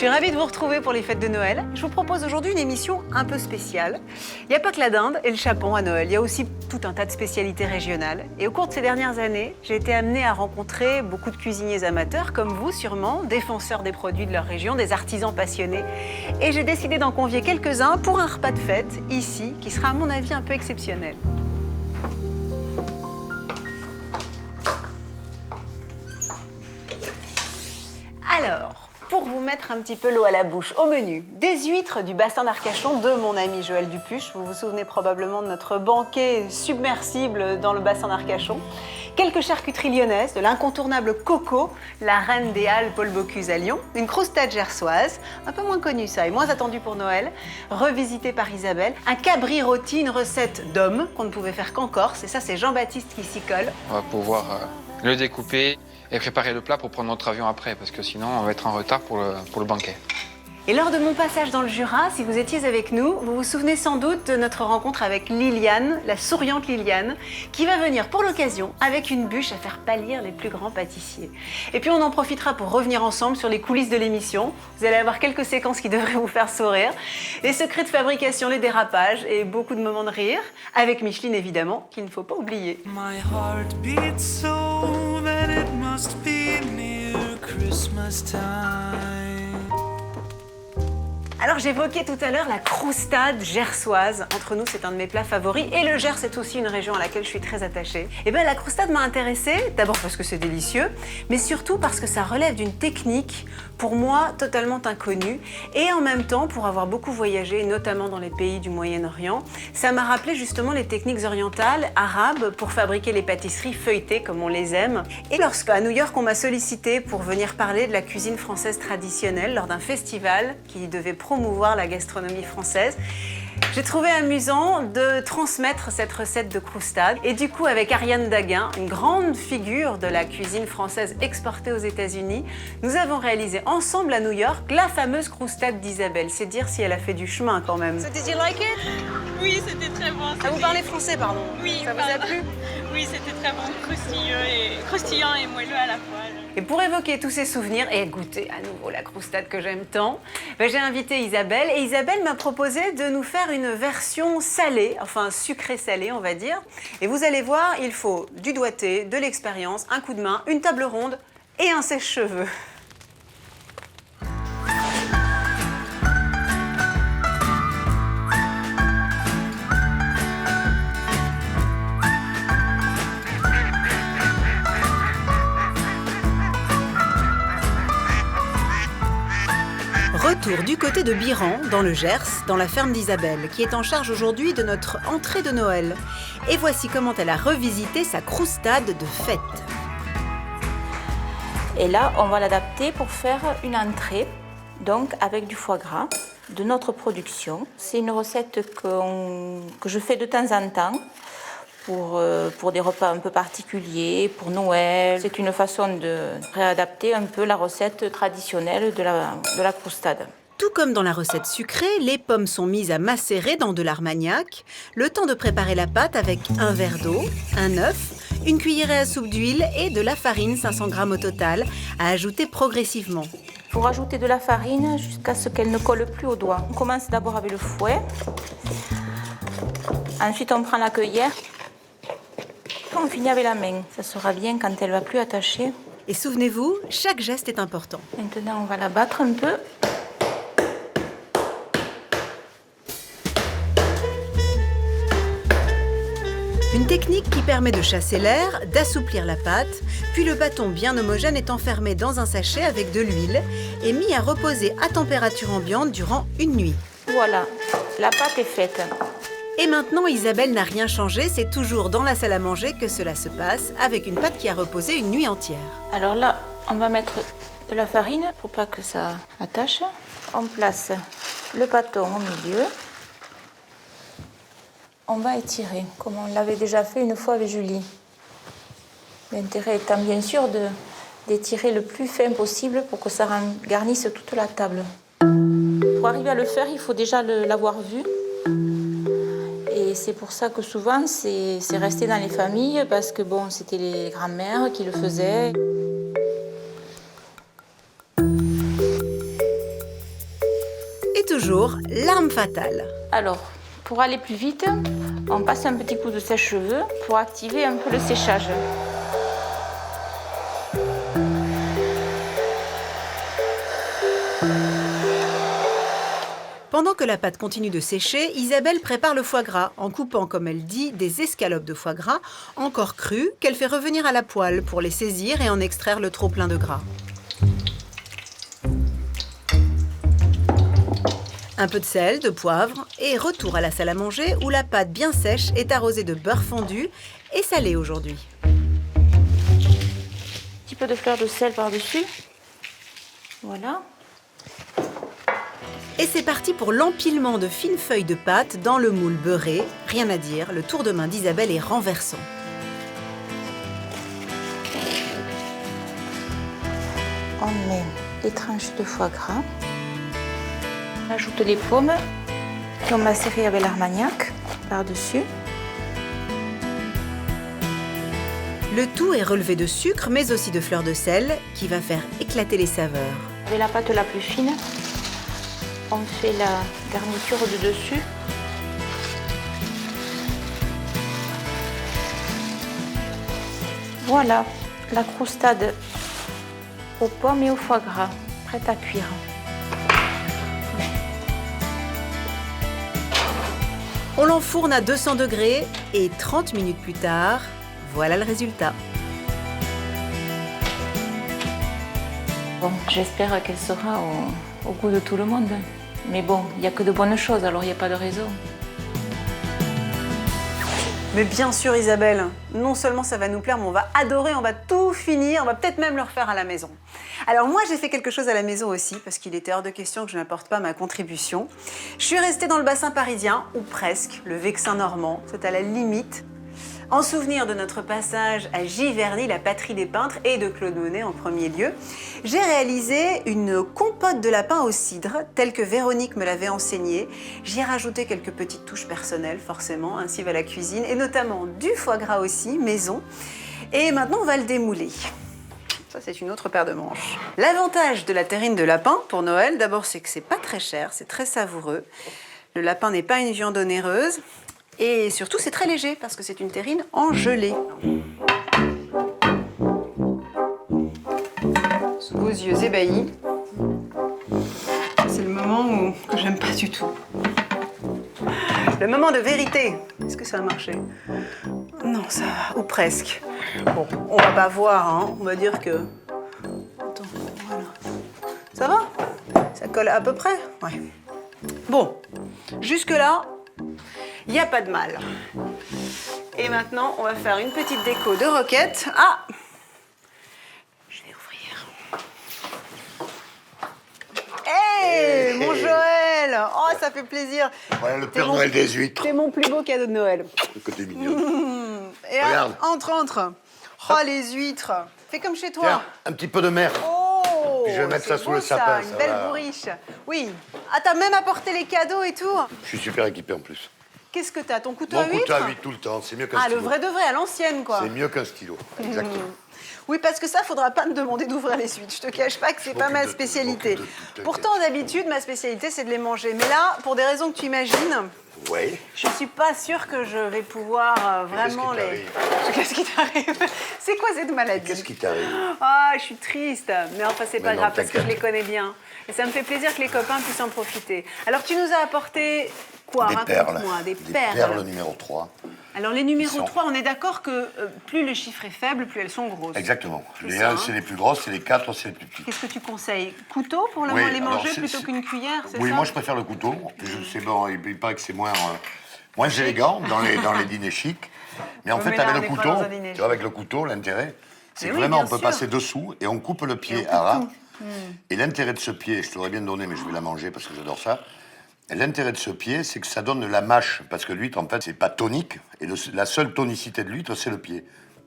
suis ravie de vous retrouver pour les fêtes de Noël. Je vous propose aujourd'hui une émission un peu spéciale. Il n'y a pas que la dinde et le chapon à Noël, il y a aussi tout un tas de spécialités régionales. Et au cours de ces dernières années, j'ai été amenée à rencontrer beaucoup de cuisiniers amateurs, comme vous sûrement, défenseurs des produits de leur région, des artisans passionnés. Et j'ai décidé d'en convier quelques-uns pour un repas de fête, ici, qui sera à mon avis un peu exceptionnel. Alors, pour vous mettre un petit peu l'eau à la bouche, au menu, des huîtres du bassin d'Arcachon de mon ami Joël Dupuche. Vous vous souvenez probablement de notre banquet submersible dans le bassin d'Arcachon. Quelques charcuteries lyonnaises, de l'incontournable Coco, la reine des Halles Paul Bocuse à Lyon. Une croustade gersoise, un peu moins connue ça et moins attendue pour Noël, revisitée par Isabelle. Un cabri rôti, une recette d'homme qu'on ne pouvait faire qu'en Corse. Et ça, c'est Jean-Baptiste qui s'y colle. On va pouvoir le découper et préparer le plat pour prendre notre avion après, parce que sinon on va être en retard pour le banquet. Et lors de mon passage dans le Jura, si vous étiez avec nous, vous vous souvenez sans doute de notre rencontre avec Liliane, la souriante Liliane, qui va venir pour l'occasion avec une bûche à faire pâlir les plus grands pâtissiers. Et puis on en profitera pour revenir ensemble sur les coulisses de l'émission. Vous allez avoir quelques séquences qui devraient vous faire sourire. Les secrets de fabrication, les dérapages et beaucoup de moments de rire. Avec Micheline évidemment, qu'il ne faut pas oublier. My heart beats so that it must be near Christmas time. Alors j'évoquais tout à l'heure la croustade gersoise. Entre nous, c'est un de mes plats favoris. Et le Gers, c'est aussi une région à laquelle je suis très attachée. Et bien la croustade m'a intéressée, d'abord parce que c'est délicieux, mais surtout parce que ça relève d'une technique, pour moi, totalement inconnue. Et en même temps, pour avoir beaucoup voyagé, notamment dans les pays du Moyen-Orient, ça m'a rappelé justement les techniques orientales, arabes, pour fabriquer les pâtisseries feuilletées comme on les aime. Et lorsqu'à New York, on m'a sollicité pour venir parler de la cuisine française traditionnelle lors d'un festival qui devait promouvoir la gastronomie française, j'ai trouvé amusant de transmettre cette recette de croustade. Et du coup, avec Ariane Daguin, une grande figure de la cuisine française exportée aux États-Unis, nous avons réalisé ensemble à New York la fameuse croustade d'Isabelle. C'est dire si elle a fait du chemin quand même. So did you like it? Oui, c'était très bon. Ah, vous parlez français, pardon? Oui, ça vous a plu? Oui, c'était très bon, croustillant et moelleux à la fois. Et pour évoquer tous ces souvenirs et goûter à nouveau la croustade que j'aime tant, j'ai invité Isabelle. Et Isabelle m'a proposé de nous faire une version salée, enfin sucrée-salée on va dire. Et vous allez voir, il faut du doigté, de l'expérience, un coup de main, une table ronde et un sèche-cheveux. Retour du côté de Biran, dans le Gers, dans la ferme d'Isabelle, qui est en charge aujourd'hui de notre entrée de Noël. Et voici comment elle a revisité sa croustade de fête. Et là, on va l'adapter pour faire une entrée, donc avec du foie gras de notre production. C'est une recette que je fais de temps en temps pour des repas un peu particuliers, pour Noël. C'est une façon de réadapter un peu la recette traditionnelle de la croustade. Tout comme dans la recette sucrée, les pommes sont mises à macérer dans de l'armagnac, le temps de préparer la pâte avec un verre d'eau, un œuf, une cuillerée à soupe d'huile et de la farine, 500 g au total, à ajouter progressivement. Il faut rajouter de la farine jusqu'à ce qu'elle ne colle plus au doigt. On commence d'abord avec le fouet. Ensuite, on prend la cuillère. On finit avec la main. Ça sera bien quand elle ne va plus attacher. Et souvenez-vous, chaque geste est important. Maintenant, on va la battre un peu. Une technique qui permet de chasser l'air, d'assouplir la pâte, puis le bâton bien homogène est enfermé dans un sachet avec de l'huile et mis à reposer à température ambiante durant une nuit. Voilà, la pâte est faite. Et maintenant, Isabelle n'a rien changé, c'est toujours dans la salle à manger que cela se passe, avec une pâte qui a reposé une nuit entière. Alors là, on va mettre de la farine pour pas que ça attache. On place le bâton au milieu. On va étirer, comme on l'avait déjà fait une fois avec Julie. L'intérêt étant bien sûr d'étirer le plus fin possible pour que ça garnisse toute la table. Pour arriver à le faire, il faut déjà l'avoir vu. Et c'est pour ça que souvent, c'est resté dans les familles, parce que bon, c'était les grands-mères qui le faisaient. Et toujours, l'arme fatale. Alors, pour aller plus vite, on passe un petit coup de sèche-cheveux pour activer un peu le séchage. Pendant que la pâte continue de sécher, Isabelle prépare le foie gras en coupant, comme elle dit, des escalopes de foie gras encore crues qu'elle fait revenir à la poêle pour les saisir et en extraire le trop-plein de gras. Un peu de sel, de poivre et retour à la salle à manger où la pâte bien sèche est arrosée de beurre fondu et salée aujourd'hui. Un petit peu de fleur de sel par-dessus. Voilà. Et c'est parti pour l'empilement de fines feuilles de pâte dans le moule beurré. Rien à dire, le tour de main d'Isabelle est renversant. On met les tranches de foie gras. On ajoute les pommes qu'on va serrer avec l'armagnac par-dessus. Le tout est relevé de sucre, mais aussi de fleur de sel, qui va faire éclater les saveurs. Avec la pâte la plus fine, on fait la garniture du dessus. Voilà, la croustade aux pommes et au foie gras, prête à cuire. On l'enfourne à 200 degrés et 30 minutes plus tard, voilà le résultat. Bon, j'espère qu'elle sera au goût de tout le monde. Mais bon, il n'y a que de bonnes choses, alors il n'y a pas de raison. Mais bien sûr Isabelle, non seulement ça va nous plaire, mais on va adorer, on va tout finir, on va peut-être même le refaire à la maison. Alors moi j'ai fait quelque chose à la maison aussi, parce qu'il était hors de question que je n'apporte pas ma contribution. Je suis restée dans le bassin parisien, ou presque, le Vexin normand, c'est à la limite. En souvenir de notre passage à Giverny, la patrie des peintres, et de Claude Monet en premier lieu, j'ai réalisé une compote de lapin au cidre, telle que Véronique me l'avait enseignée. J'y ai rajouté quelques petites touches personnelles, forcément, ainsi va la cuisine, et notamment du foie gras aussi, maison. Et maintenant, on va le démouler. Ça, c'est une autre paire de manches. L'avantage de la terrine de lapin pour Noël, d'abord, c'est que c'est pas très cher, c'est très savoureux. Le lapin n'est pas une viande onéreuse. Et surtout, c'est très léger parce que c'est une terrine en gelée. Sous vos yeux ébahis, c'est le moment que j'aime pas du tout. Le moment de vérité. Est-ce que ça a marché? Non, ça va, ou presque. Bon, on va pas voir, hein. On va dire que... Attends, voilà. Ça va? Ça colle à peu près? Ouais. Bon, jusque-là, il n'y a pas de mal. Et maintenant, on va faire une petite déco de roquette. Ah! Je vais ouvrir. Hey, mon Joël! Oh, ça fait plaisir. Voilà le Père Noël des huîtres. C'est mon plus beau cadeau de Noël. Que t'es mignon. Et Regarde. Entre. Oh, les huîtres. Fais comme chez toi. Tiens, un petit peu de mer. Oh! Puis je vais mettre ça c'est sous beau, le sapin, Une ça belle va. bourriche. Oui. Ah, t'as même apporté les cadeaux et tout. Je suis super équipé en plus. Qu'est-ce que t'as? Ton couteau Mon à huîtres? couteau à huître tout le temps, c'est mieux qu'un Ah, stylo. le vrai de vrai, à l'ancienne, quoi. C'est mieux qu'un stylo, exactement. Oui, parce que ça, faudra pas me demander d'ouvrir les huîtres. Je te cache pas que c'est pas ma m'occupe de tout, spécialité. je m'occupe de tout, Pourtant, d'habitude, ma spécialité, c'est de les manger. Mais là, pour des raisons que tu imagines, Ouais. je suis pas sûre que je vais pouvoir vraiment les... Qu'est-ce qui t'arrive? Qu'est-ce qui t'arrive? C'est quoi cette maladie? Qu'est-ce qui t'arrive? Ah, je suis triste. Mais enfin, c'est pas non, grave parce que je les t'inquiète. connais bien. Et ça me fait plaisir que les copains puissent en profiter. Alors, tu nous as apporté quoi? Des perles. Raconte-moi. Des Des perles. perles numéro 3. Alors, les numéros sont- 3, on est d'accord que plus le chiffre est faible, plus elles sont grosses. Exactement. C'est Les ça, 1, hein. c'est les plus grosses, et les 4, c'est les plus petites. Qu'est-ce que tu conseilles? Couteau pour Oui, les alors, manger c'est- plutôt c'est- qu'une cuillère, c'est Oui, ça? moi je préfère le couteau. C'est bon, il paraît que c'est moins élégant dans les dîners chics. Mais en Oui, fait, mais là, avec on le est pas couteau, dans un dîner tu vois, avec le couteau, l'intérêt, c'est Mais que oui, vraiment bien on peut sûr. passer dessous et on coupe le pied on à ras. coupe tout. Et l'intérêt de ce pied, je te l'aurais bien donné, mais je vais la manger parce que j'adore ça. Et l'intérêt de ce pied, c'est que ça donne de la mâche, parce que l'huître, en fait, c'est pas tonique, et la seule tonicité de l'huître, c'est le pied.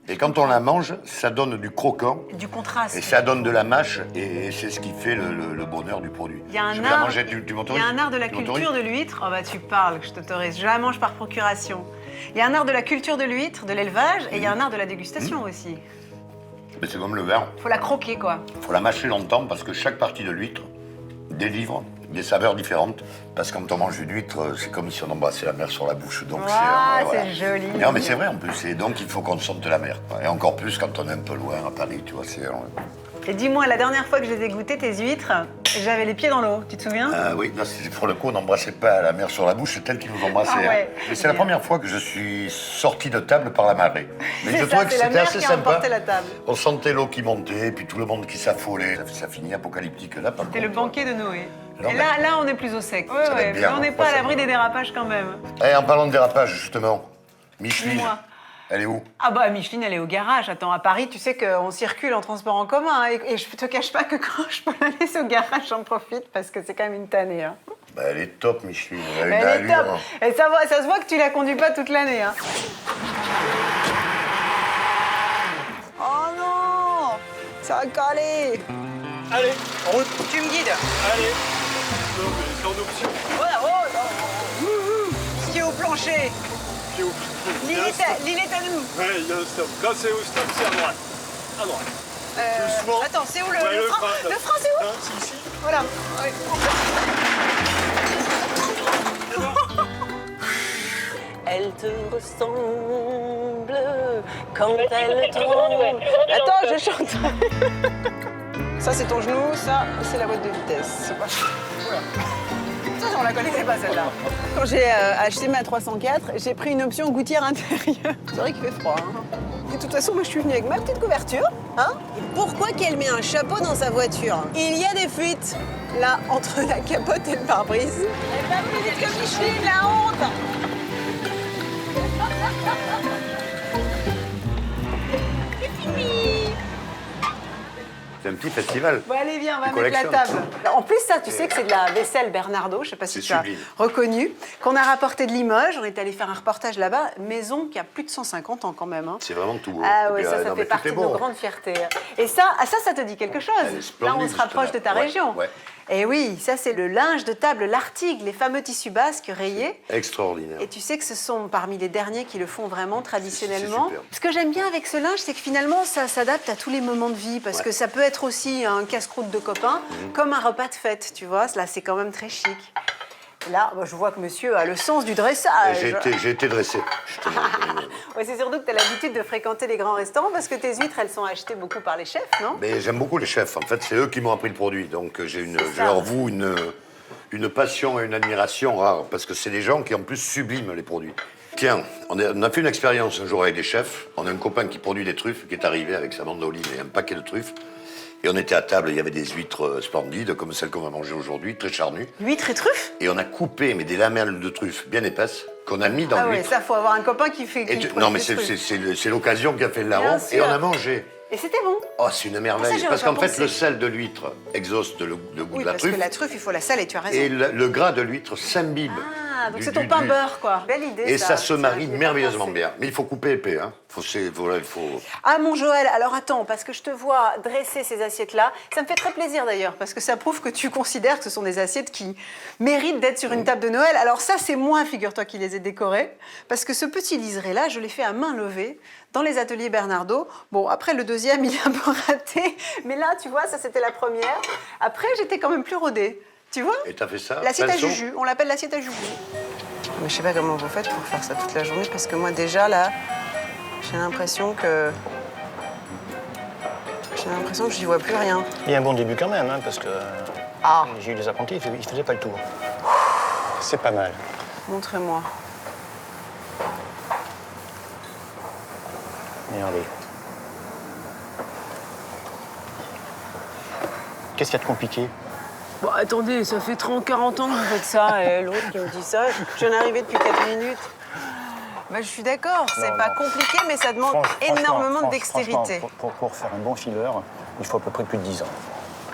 Et quand on la mange, ça donne du croquant, Du contraste. et ça donne de la mâche, et c'est ce qui fait le bonheur du produit. Il y a un je vais la art, manger, tu il y m'autorises? a un art de la Tu m'autorises culture de l'huître. Oh bah tu parles, que je t'autorise. Je la mange par procuration. Il y a un art de la culture de l'huître, de l'élevage, et il y a un art de la dégustation aussi. Mais c'est comme le vin, Faut la croquer, quoi. il faut la mâcher longtemps, parce que chaque partie de l'huître délivre des saveurs différentes. Parce que quand on mange une huître, c'est comme si on embrassait la mer sur la bouche. Donc Ah, voilà. c'est joli. Non, mais c'est vrai en plus. Et donc, il faut qu'on sente la mer. Et encore plus quand on est un peu loin à Paris, tu vois. Et dis-moi, la dernière fois que je les ai goûtées, tes huîtres, j'avais les pieds dans l'eau, tu te souviens? Oui, là, pour le coup, on n'embrassait pas la mer sur la bouche, c'est elle qui nous embrassait. Ah ouais. Mais c'est la première fois que je suis sorti de table par la marée. Mais C'est je ça, trouvais que c'est la c'était mer assez qui a sympa. emporté la table. On sentait l'eau qui montait, puis tout le monde qui s'affolait. Ça finit apocalyptique là, par C'était le contre. banquet de Noé. Non, Et mais- là, on est plus au sec. Ouais, Ça va ouais, être bien, mais on n'est hein. pas à Ça l'abri va. des dérapages quand même. En parlant de dérapage, justement, Micheline, Dis-moi. elle est où? Ah bah Micheline, elle est au garage. Attends, à Paris, tu sais qu'on circule en transport en commun. Hein, et je te cache pas que quand je peux la laisser au garage, j'en profite parce que c'est quand même une tannée. Hein. Bah, elle est top, Micheline. Elle a une Elle est allure, top. hein. Et ça se voit que tu la conduis pas toute l'année. Hein. Oh non, ça a calé. Allez, en route. Tu me guides. Allez. Non, mais c'est en option. Voilà, oh non. Ski au plancher. Puis au- il y a un stop. L'île est à nous. Ouais, il y a un stop. Quand c'est au stop, c'est à droite. À droite. Doucement. Attends, c'est où le Ouais, frein? là. Le frein, c'est où? Hein, si, si. Voilà. Ouais. Elle te ressemble quand elle tombe. Attends, je chante. Ça, c'est ton genou, ça, c'est la boîte de vitesse. C'est pas... Oula. Ça, on la connaissait pas, celle-là. Quand j'ai acheté ma 304, j'ai pris une option gouttière intérieure. C'est vrai qu'il fait froid. Hein. Et de toute façon, moi, je suis venue avec ma petite couverture. Hein. Et pourquoi qu'elle met un chapeau dans sa voiture? Il y a des fuites, là, entre la capote et le pare-brise. Elle va plus vite que Micheline, la honte. C'est un petit festival. Bon, allez, viens, on va Tu mettre la collectionnes. table. En plus, ça, tu sais que c'est de la vaisselle Bernardo, je sais pas si C'est tu as sublime. reconnu, qu'on a rapporté de Limoges. On est allé faire un reportage là-bas. Maison qui a plus de 150 ans quand même. Hein. C'est vraiment tout. Ah Et oui, puis, ça non, fait mais tout partie est de beau. nos grandes fiertés. Et ça te dit quelque chose. Elle est splendide, Là, on se rapproche de ta justement. Ouais, région. ouais. Et oui, ça, c'est le linge de table L'Artigue, les fameux tissus basques rayés. Extraordinaire. Et tu sais que ce sont parmi les derniers qui le font vraiment traditionnellement. super. Ce que j'aime bien avec ce linge, c'est que finalement, ça s'adapte à tous les moments de vie. Parce que ça peut être aussi un casse-croûte de copain, comme un repas de fête, tu vois. Là, c'est quand même très chic. Et là, bah, je vois que monsieur a le sens du dressage. J'ai été dressé. justement. Ouais, c'est surtout que tu as l'habitude de fréquenter les grands restaurants parce que tes huîtres, elles sont achetées beaucoup par les chefs, non? Mais j'aime beaucoup les chefs. En fait, c'est eux qui m'ont appris le produit. Donc, je ça. leur voue une passion et une admiration rare. Parce que c'est des gens qui, en plus, subliment les produits. Tiens, on a fait une expérience un jour avec des chefs. On a un copain qui produit des truffes qui est arrivé avec sa mandoline et un paquet de truffes. Et on était à table, il y avait des huîtres splendides, comme celles qu'on va manger aujourd'hui, très charnues. Huîtres et truffes? Et on a coupé, mais des lamelles de truffes bien épaisses, qu'on a mis dans Ah ouais, l'huître. ça, faut avoir un copain qui fait... Et qui non, produit mais des trucs. c'est l'occasion qui a fait le larron. Bien Et sûr. on a mangé. Et c'était bon. Oh, c'est une merveille. j'aurais Parce pas qu'en fait, pensé. le sel de l'huître exauce le goût Oui, de la parce truffe. que la truffe, il faut la saler, tu as raison. Et le gras de l'huître s'imbibe. Ah, donc du- c'est ton du- pain du- beurre, quoi. Belle idée, Et ça se Tiens, marie j'y ai pas merveilleusement pensé. bien. Mais il faut couper épais, hein. Il faut... Ah, mon Joël, alors attends, parce que je te vois dresser ces assiettes-là. Ça me fait très plaisir, d'ailleurs, parce que ça prouve que tu considères que ce sont des assiettes qui méritent d'être sur une table de Noël. Alors ça, c'est moi, figure-toi, qui les ai décorées, parce que ce petit liseré-là, je l'ai fait à main levée dans les ateliers Bernardo. Bon, après, le deuxième, il est un peu raté, mais là, tu vois, ça, c'était la première. Après, j'étais quand même plus rodée, tu vois? Et t'as fait ça L'assiette à pinceau juju, on l'appelle l'assiette à juju. Mais je sais pas comment vous faites pour faire ça toute la journée, parce que moi, déjà, là, j'ai l'impression que j'y vois plus rien. Il y a un bon début quand même, hein, parce que Ah, j'ai eu des apprentis, ils faisaient pas le tour. C'est pas mal. montrez-moi. Regardez. Qu'est-ce qu'il y a de compliqué? Bon, attendez, ça fait 30-40 ans que vous faites ça, et l'autre qui me dit ça, je viens d'arriver depuis 4 minutes. Bah, je suis d'accord, c'est Non, pas non. compliqué, mais ça demande Franchement, énormément de franchement, dextérité. pour faire un bon filler, il faut à peu près plus de 10 ans.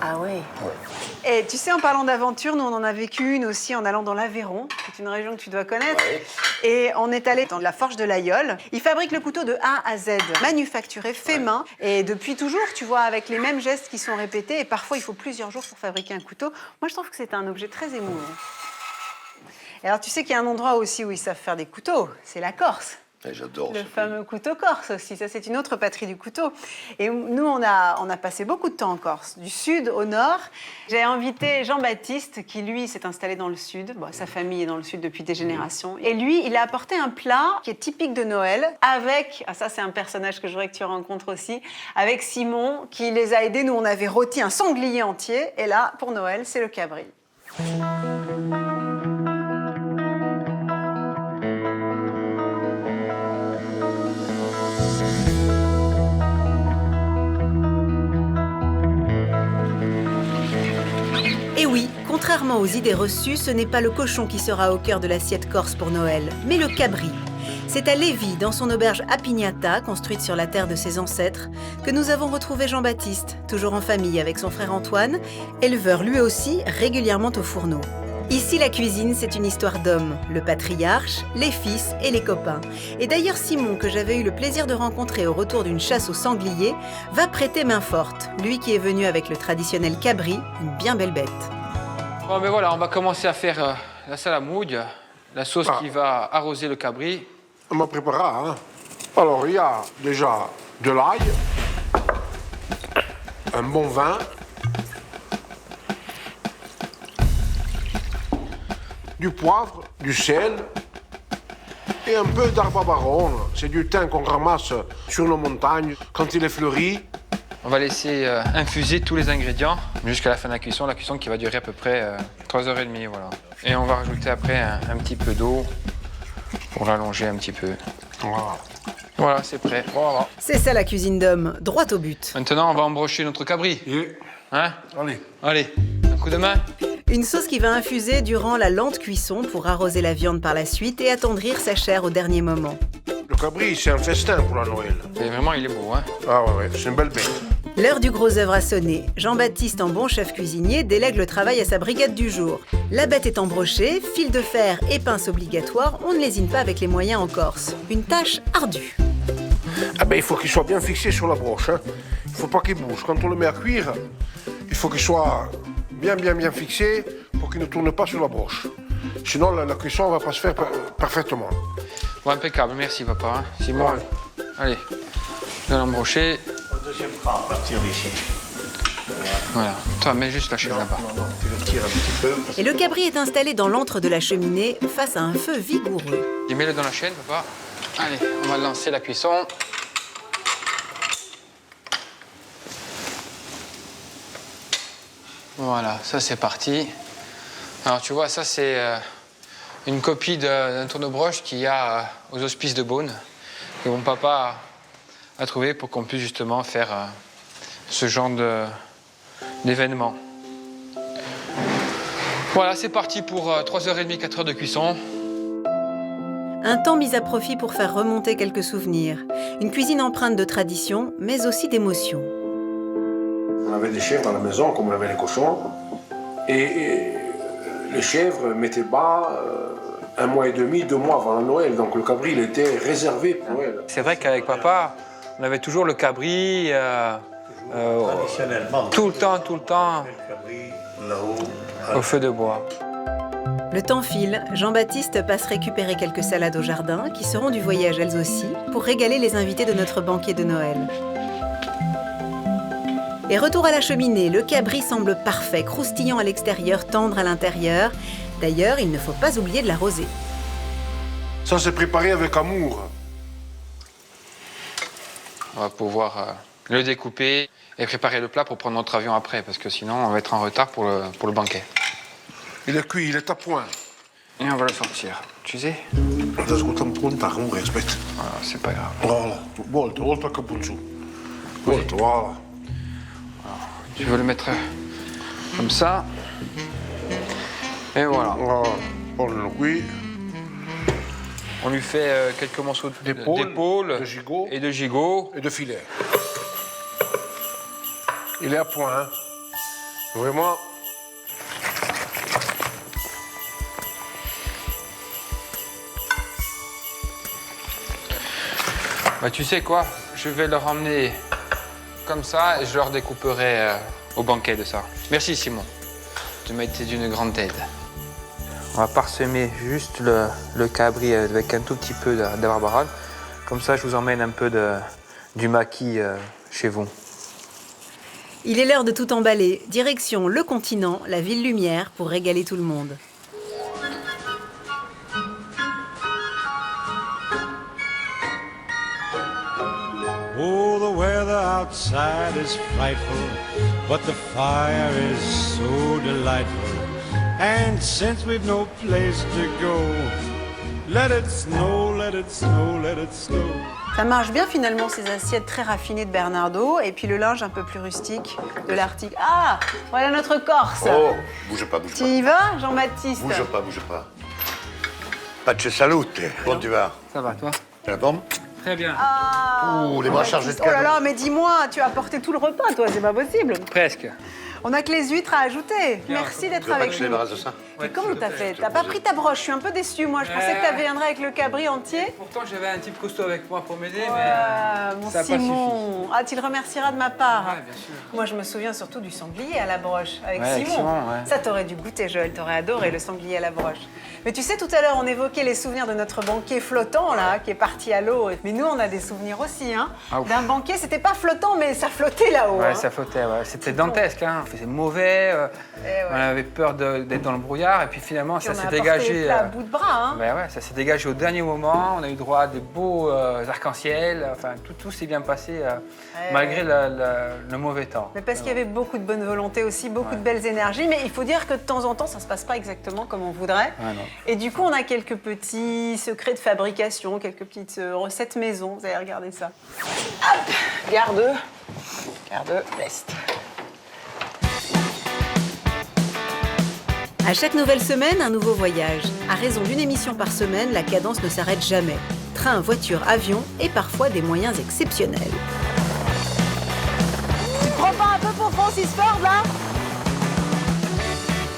Ah oui. Ouais. Et tu sais, en parlant d'aventure, nous on en a vécu une aussi en allant dans l'Aveyron, qui est une région que tu dois connaître. Ouais. Et on est allé dans la forge de l'Aïeul. Ils fabriquent le couteau de A à Z, manufacturé, fait main. Et depuis toujours, tu vois, avec les mêmes gestes qui sont répétés. Et parfois, il faut plusieurs jours pour fabriquer un couteau. Moi, je trouve que c'est un objet très émouvant. Et alors, tu sais qu'il y a un endroit aussi où ils savent faire des couteaux, c'est la Corse. J'adore Le ce fameux couteau corse aussi, ça c'est une autre patrie du couteau. Et nous, on a passé beaucoup de temps en Corse, du sud au nord. J'ai invité Jean-Baptiste, qui lui s'est installé dans le sud. Bon, sa famille est dans le sud depuis des générations. Et lui, il a apporté un plat qui est typique de Noël, avec, ça c'est un personnage que je voudrais que tu rencontres aussi, avec Simon, qui les a aidés. Nous, on avait rôti un sanglier entier, et là, pour Noël, c'est le cabri. Et oui, contrairement aux idées reçues, ce n'est pas le cochon qui sera au cœur de l'assiette corse pour Noël, mais le cabri. C'est à Lévis, dans son auberge à Pignata, construite sur la terre de ses ancêtres, que nous avons retrouvé Jean-Baptiste, toujours en famille avec son frère Antoine, éleveur lui aussi régulièrement au fourneau. Ici, la cuisine, c'est une histoire d'hommes, le patriarche, les fils et les copains. Et d'ailleurs, Simon, que j'avais eu le plaisir de rencontrer au retour d'une chasse au sanglier, va prêter main forte, lui qui est venu avec le traditionnel cabri, une bien belle bête. Bon, ben voilà, on va commencer à faire la salamouille, la sauce qui va arroser le cabri. On m'a préparé, hein. Alors, il y a déjà de l'ail, un bon vin, du poivre, du sel et un peu d'herbe baronne. C'est du thym qu'on ramasse sur nos montagnes quand il est fleuri. On va laisser infuser tous les ingrédients jusqu'à la fin de la cuisson qui va durer à peu près 3h30, voilà. Et on va rajouter après un petit peu d'eau pour l'allonger un petit peu. Voilà. Voilà, c'est prêt. Voilà. C'est ça la cuisine d'homme, droit au but. Maintenant, on va embrocher notre cabri. Hein? Allez. Allez, un coup de main. Une sauce qui va infuser durant la lente cuisson pour arroser la viande par la suite et attendrir sa chair au dernier moment. Le cabri, c'est un festin pour la Noël. Et vraiment, il est beau, hein? Ah ouais, c'est une belle bête. L'heure du gros œuvre a sonné. Jean-Baptiste, en bon chef cuisinier, délègue le travail à sa brigade du jour. La bête est embrochée, fil de fer et pince obligatoire, on ne lésine pas avec les moyens en Corse. Une tâche ardue. Ah ben, il faut qu'il soit bien fixé sur la broche. Hein. Il ne faut pas qu'il bouge. Quand on le met à cuire, il faut qu'il soit bien fixé pour qu'il ne tourne pas sur la broche. Sinon, la cuisson ne va pas se faire parfaitement. Bon, impeccable, merci papa. Hein. Simon, Ouais. Allez, je vais l'embrocher. Au deuxième plan, à partir d'ici. Voilà. Toi, mets juste la chaise là-bas. Non, tu le tires un petit peu. Et le cabri est installé dans l'antre de la cheminée face à un feu vigoureux. Et mets-le dans la chaîne, papa. Allez, on va lancer la cuisson. Voilà, ça c'est parti. Alors tu vois, ça c'est une copie d'un tourne-broche qu'il y a aux hospices de Beaune, que mon papa a trouvé pour qu'on puisse justement faire ce genre d'événement. Voilà, c'est parti pour 3h30, 4h de cuisson. Un temps mis à profit pour faire remonter quelques souvenirs. Une cuisine empreinte de tradition, mais aussi d'émotion. On avait des chèvres à la maison, comme on avait les cochons. Et les chèvres mettaient bas 1 mois et demi, 2 mois avant la Noël. Donc le cabri, il était réservé pour Noël. C'est vrai qu'avec papa, on avait toujours le cabri Traditionnellement. tout le temps, Le cabri, là-haut. au feu de bois. Le temps file, Jean-Baptiste passe récupérer quelques salades au jardin, qui seront du voyage elles aussi, pour régaler les invités de notre banquet de Noël. Et retour à la cheminée, le cabri semble parfait, croustillant à l'extérieur, tendre à l'intérieur. D'ailleurs, il ne faut pas oublier de l'arroser. Ça, c'est préparé avec amour. On va pouvoir le découper et préparer le plat pour prendre notre avion après, parce que sinon on va être en retard pour le banquet. Il est cuit, il est à point. Et on va le sortir, tu sais? Adesso un punta, comunque, aspetta. Voilà, c'est pas grave. Voilà, volta a cappuccio. Volta, voilà. Tu veux le mettre comme ça. Et voilà. Voilà, prendilo qui. On lui fait quelques morceaux d'épaule de gigot et de gigot. et de filet. Il est à point, hein. Vraiment. Bah, tu sais quoi? Je vais le ramener comme ça et je leur découperai au banquet de ça. Merci Simon. Tu m'as été d'une grande aide. On va parsemer juste le cabri avec un tout petit peu d'herbe baronne. Comme ça, je vous emmène un peu du maquis chez vous. Il est l'heure de tout emballer. Direction le continent, la ville lumière, pour régaler tout le monde. Oh, the weather outside is frightful, but the fire is so delightful. And since we've no place to go, let it snow, let it snow, let it snow. Ça marche bien finalement ces assiettes très raffinées de Bernardo et puis le linge un peu plus rustique de l'Arctique. Ah, voilà notre Corse. Oh, bouge pas, bouge Tu pas. y vas, Jean-Baptiste? Bouge pas, bouge pas. Pace salute. Comment tu vas? Ça va, toi? Tu la forme? Très bien. Ah, Ouh, les bras chargés de oh là cadeaux. là, mais dis-moi, tu as apporté tout le repas, toi, c'est pas possible. Presque. On a que les huîtres à ajouter. Merci Tu d'être veux pas que avec je les nous. débarrasse de ça? Mais comment t'as fait? T'as pas pris ta broche, je suis un peu déçue, moi. Je pensais que tu viendrais avec le cabri entier. Pourtant, j'avais un type costaud avec moi pour m'aider, Mon ça a pas Simon. Ah, tu le remercieras de ma part. Ouais, bien sûr. Moi, je me souviens surtout du sanglier à la broche avec Ouais, avec Simon. Simon, ouais. Ça, t'aurais dû goûter, Joël. T'aurais adoré le sanglier à la broche. Mais tu sais, tout à l'heure, on évoquait les souvenirs de notre banquet flottant, là, qui est parti à l'eau. Mais nous, on a des souvenirs aussi, hein. Ah, ouf. D'un banquet, c'était pas flottant, mais ça flottait là-haut. Ouais, hein. ça flottait, ouais. C'était dantesque, hein. Il faisait mauvais, ouais. on avait peur d'être dans le brouillard, et puis finalement, Puis ça on a s'est apporté dégagé. les plats à bout de bras, hein. Ben ouais, ça s'est dégagé au dernier moment, on a eu droit à des beaux arcs-en-ciel, enfin, tout s'est bien passé, malgré le mauvais temps. Mais parce qu'il y avait beaucoup de bonne volonté aussi, beaucoup de belles énergies. Mais il faut dire que de temps en temps, ça se passe pas exactement comme on voudrait. Ouais, non. Et du coup, on a quelques petits secrets de fabrication, quelques petites recettes maison. Vous allez regarder ça. Hop, garde, l'Est. À chaque nouvelle semaine, un nouveau voyage. À raison d'une émission par semaine, la cadence ne s'arrête jamais. Train, voiture, avion et parfois des moyens exceptionnels. Tu te prends pas un peu pour Francis Ford, là?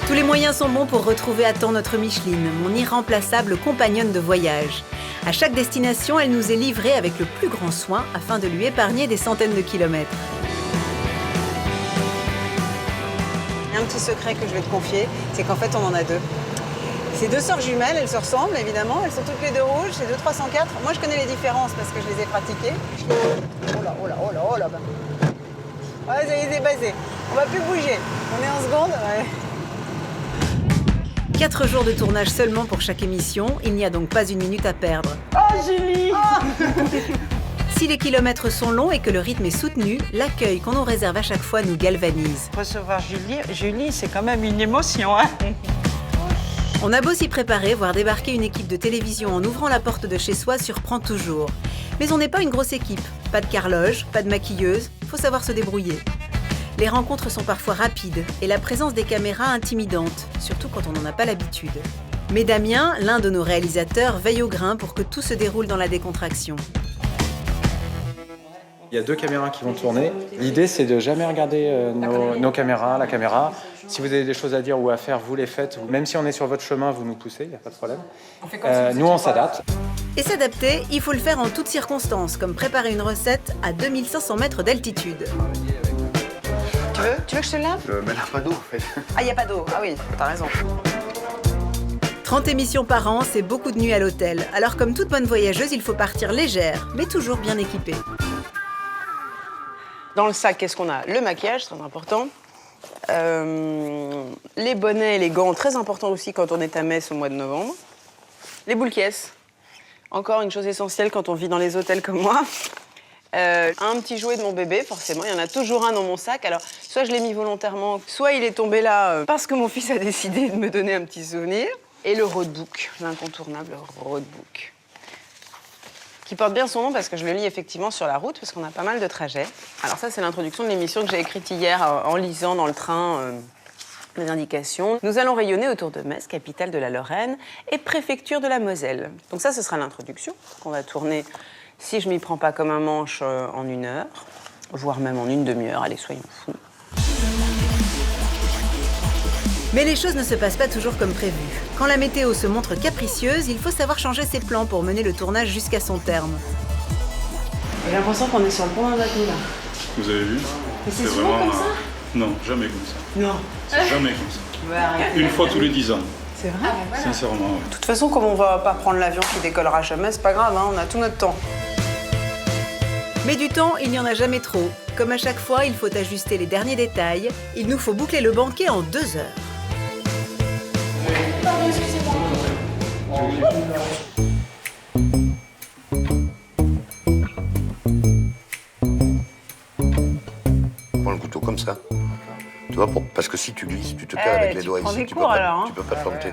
Tous les moyens sont bons pour retrouver à temps notre Micheline, mon irremplaçable compagnonne de voyage. À chaque destination, elle nous est livrée avec le plus grand soin afin de lui épargner des centaines de kilomètres. Il y a un petit secret que je vais te confier, c'est qu'en fait, on en a deux. C'est deux sœurs jumelles, elles se ressemblent évidemment, elles sont toutes les deux rouges, c'est 2304. Moi, je connais les différences parce que je les ai pratiquées. Oh là, oh là, oh là, oh là. Ouais, ça y est, c'est passé. On va plus bouger. On est en seconde. Ouais. 4 jours de tournage seulement pour chaque émission, il n'y a donc pas une minute à perdre. Oh, Julie! Si les kilomètres sont longs et que le rythme est soutenu, l'accueil qu'on nous réserve à chaque fois nous galvanise. Recevoir Julie, c'est quand même une émotion, hein? On a beau s'y préparer, voir débarquer une équipe de télévision en ouvrant la porte de chez soi surprend toujours. Mais on n'est pas une grosse équipe. Pas de carloge, pas de maquilleuse, faut savoir se débrouiller. Les rencontres sont parfois rapides et la présence des caméras intimidante, surtout quand on n'en a pas l'habitude. Mais Damien, l'un de nos réalisateurs, veille au grain pour que tout se déroule dans la décontraction. Il y a 2 caméras qui vont tourner. L'idée, c'est de jamais regarder nos caméras, la caméra. Si vous avez des choses à dire ou à faire, vous les faites. Même si on est sur votre chemin, vous nous poussez, il n'y a pas de problème. Nous, on s'adapte. Et s'adapter, il faut le faire en toutes circonstances, comme préparer une recette à 2500 mètres d'altitude. Tu veux que je te lave? Mais là, pas d'eau, en fait. Ah, il n'y a pas d'eau. Ah oui, t'as raison. 30 émissions par an, c'est beaucoup de nuits à l'hôtel. Alors comme toute bonne voyageuse, il faut partir légère, mais toujours bien équipée. Dans le sac, qu'est-ce qu'on a? Le maquillage, très important. Les bonnets et les gants, très important aussi quand on est à Metz au mois de novembre. Les boules caisses. Encore une chose essentielle quand on vit dans les hôtels comme moi. Un petit jouet de mon bébé, forcément, il y en a toujours un dans mon sac. Alors, soit je l'ai mis volontairement, soit il est tombé là parce que mon fils a décidé de me donner un petit souvenir. Et le roadbook, l'incontournable roadbook. Qui porte bien son nom parce que je le lis effectivement sur la route, parce qu'on a pas mal de trajets. Alors ça, c'est l'introduction de l'émission que j'ai écrite hier en lisant dans le train les indications. Nous allons rayonner autour de Metz, capitale de la Lorraine, et préfecture de la Moselle. Donc ça, ce sera l'introduction qu'on va tourner, si je m'y prends pas comme un manche, en 1 heure, voire même en 1 demi-heure. Allez, soyons fous. Mais les choses ne se passent pas toujours comme prévu. Quand la météo se montre capricieuse, il faut savoir changer ses plans pour mener le tournage jusqu'à son terme. J'ai l'impression qu'on est sur le pont d'un bateau, là. Vous avez vu? Mais c'est souvent comme ça? Non, jamais comme ça. Non. C'est jamais comme ça. Une fois tous les 10 ans. C'est vrai? Sincèrement, ouais. De toute façon, comme on va pas prendre l'avion qui décollera jamais, c'est pas grave, hein, on a tout notre temps. Mais du temps, il n'y en a jamais trop. Comme à chaque fois, il faut ajuster les derniers détails. Il nous faut boucler le banquet en 2 heures. Prends le couteau comme ça. Tu vois, parce que si tu glisses, tu te cales avec les doigts ici, tu peux pas te planter.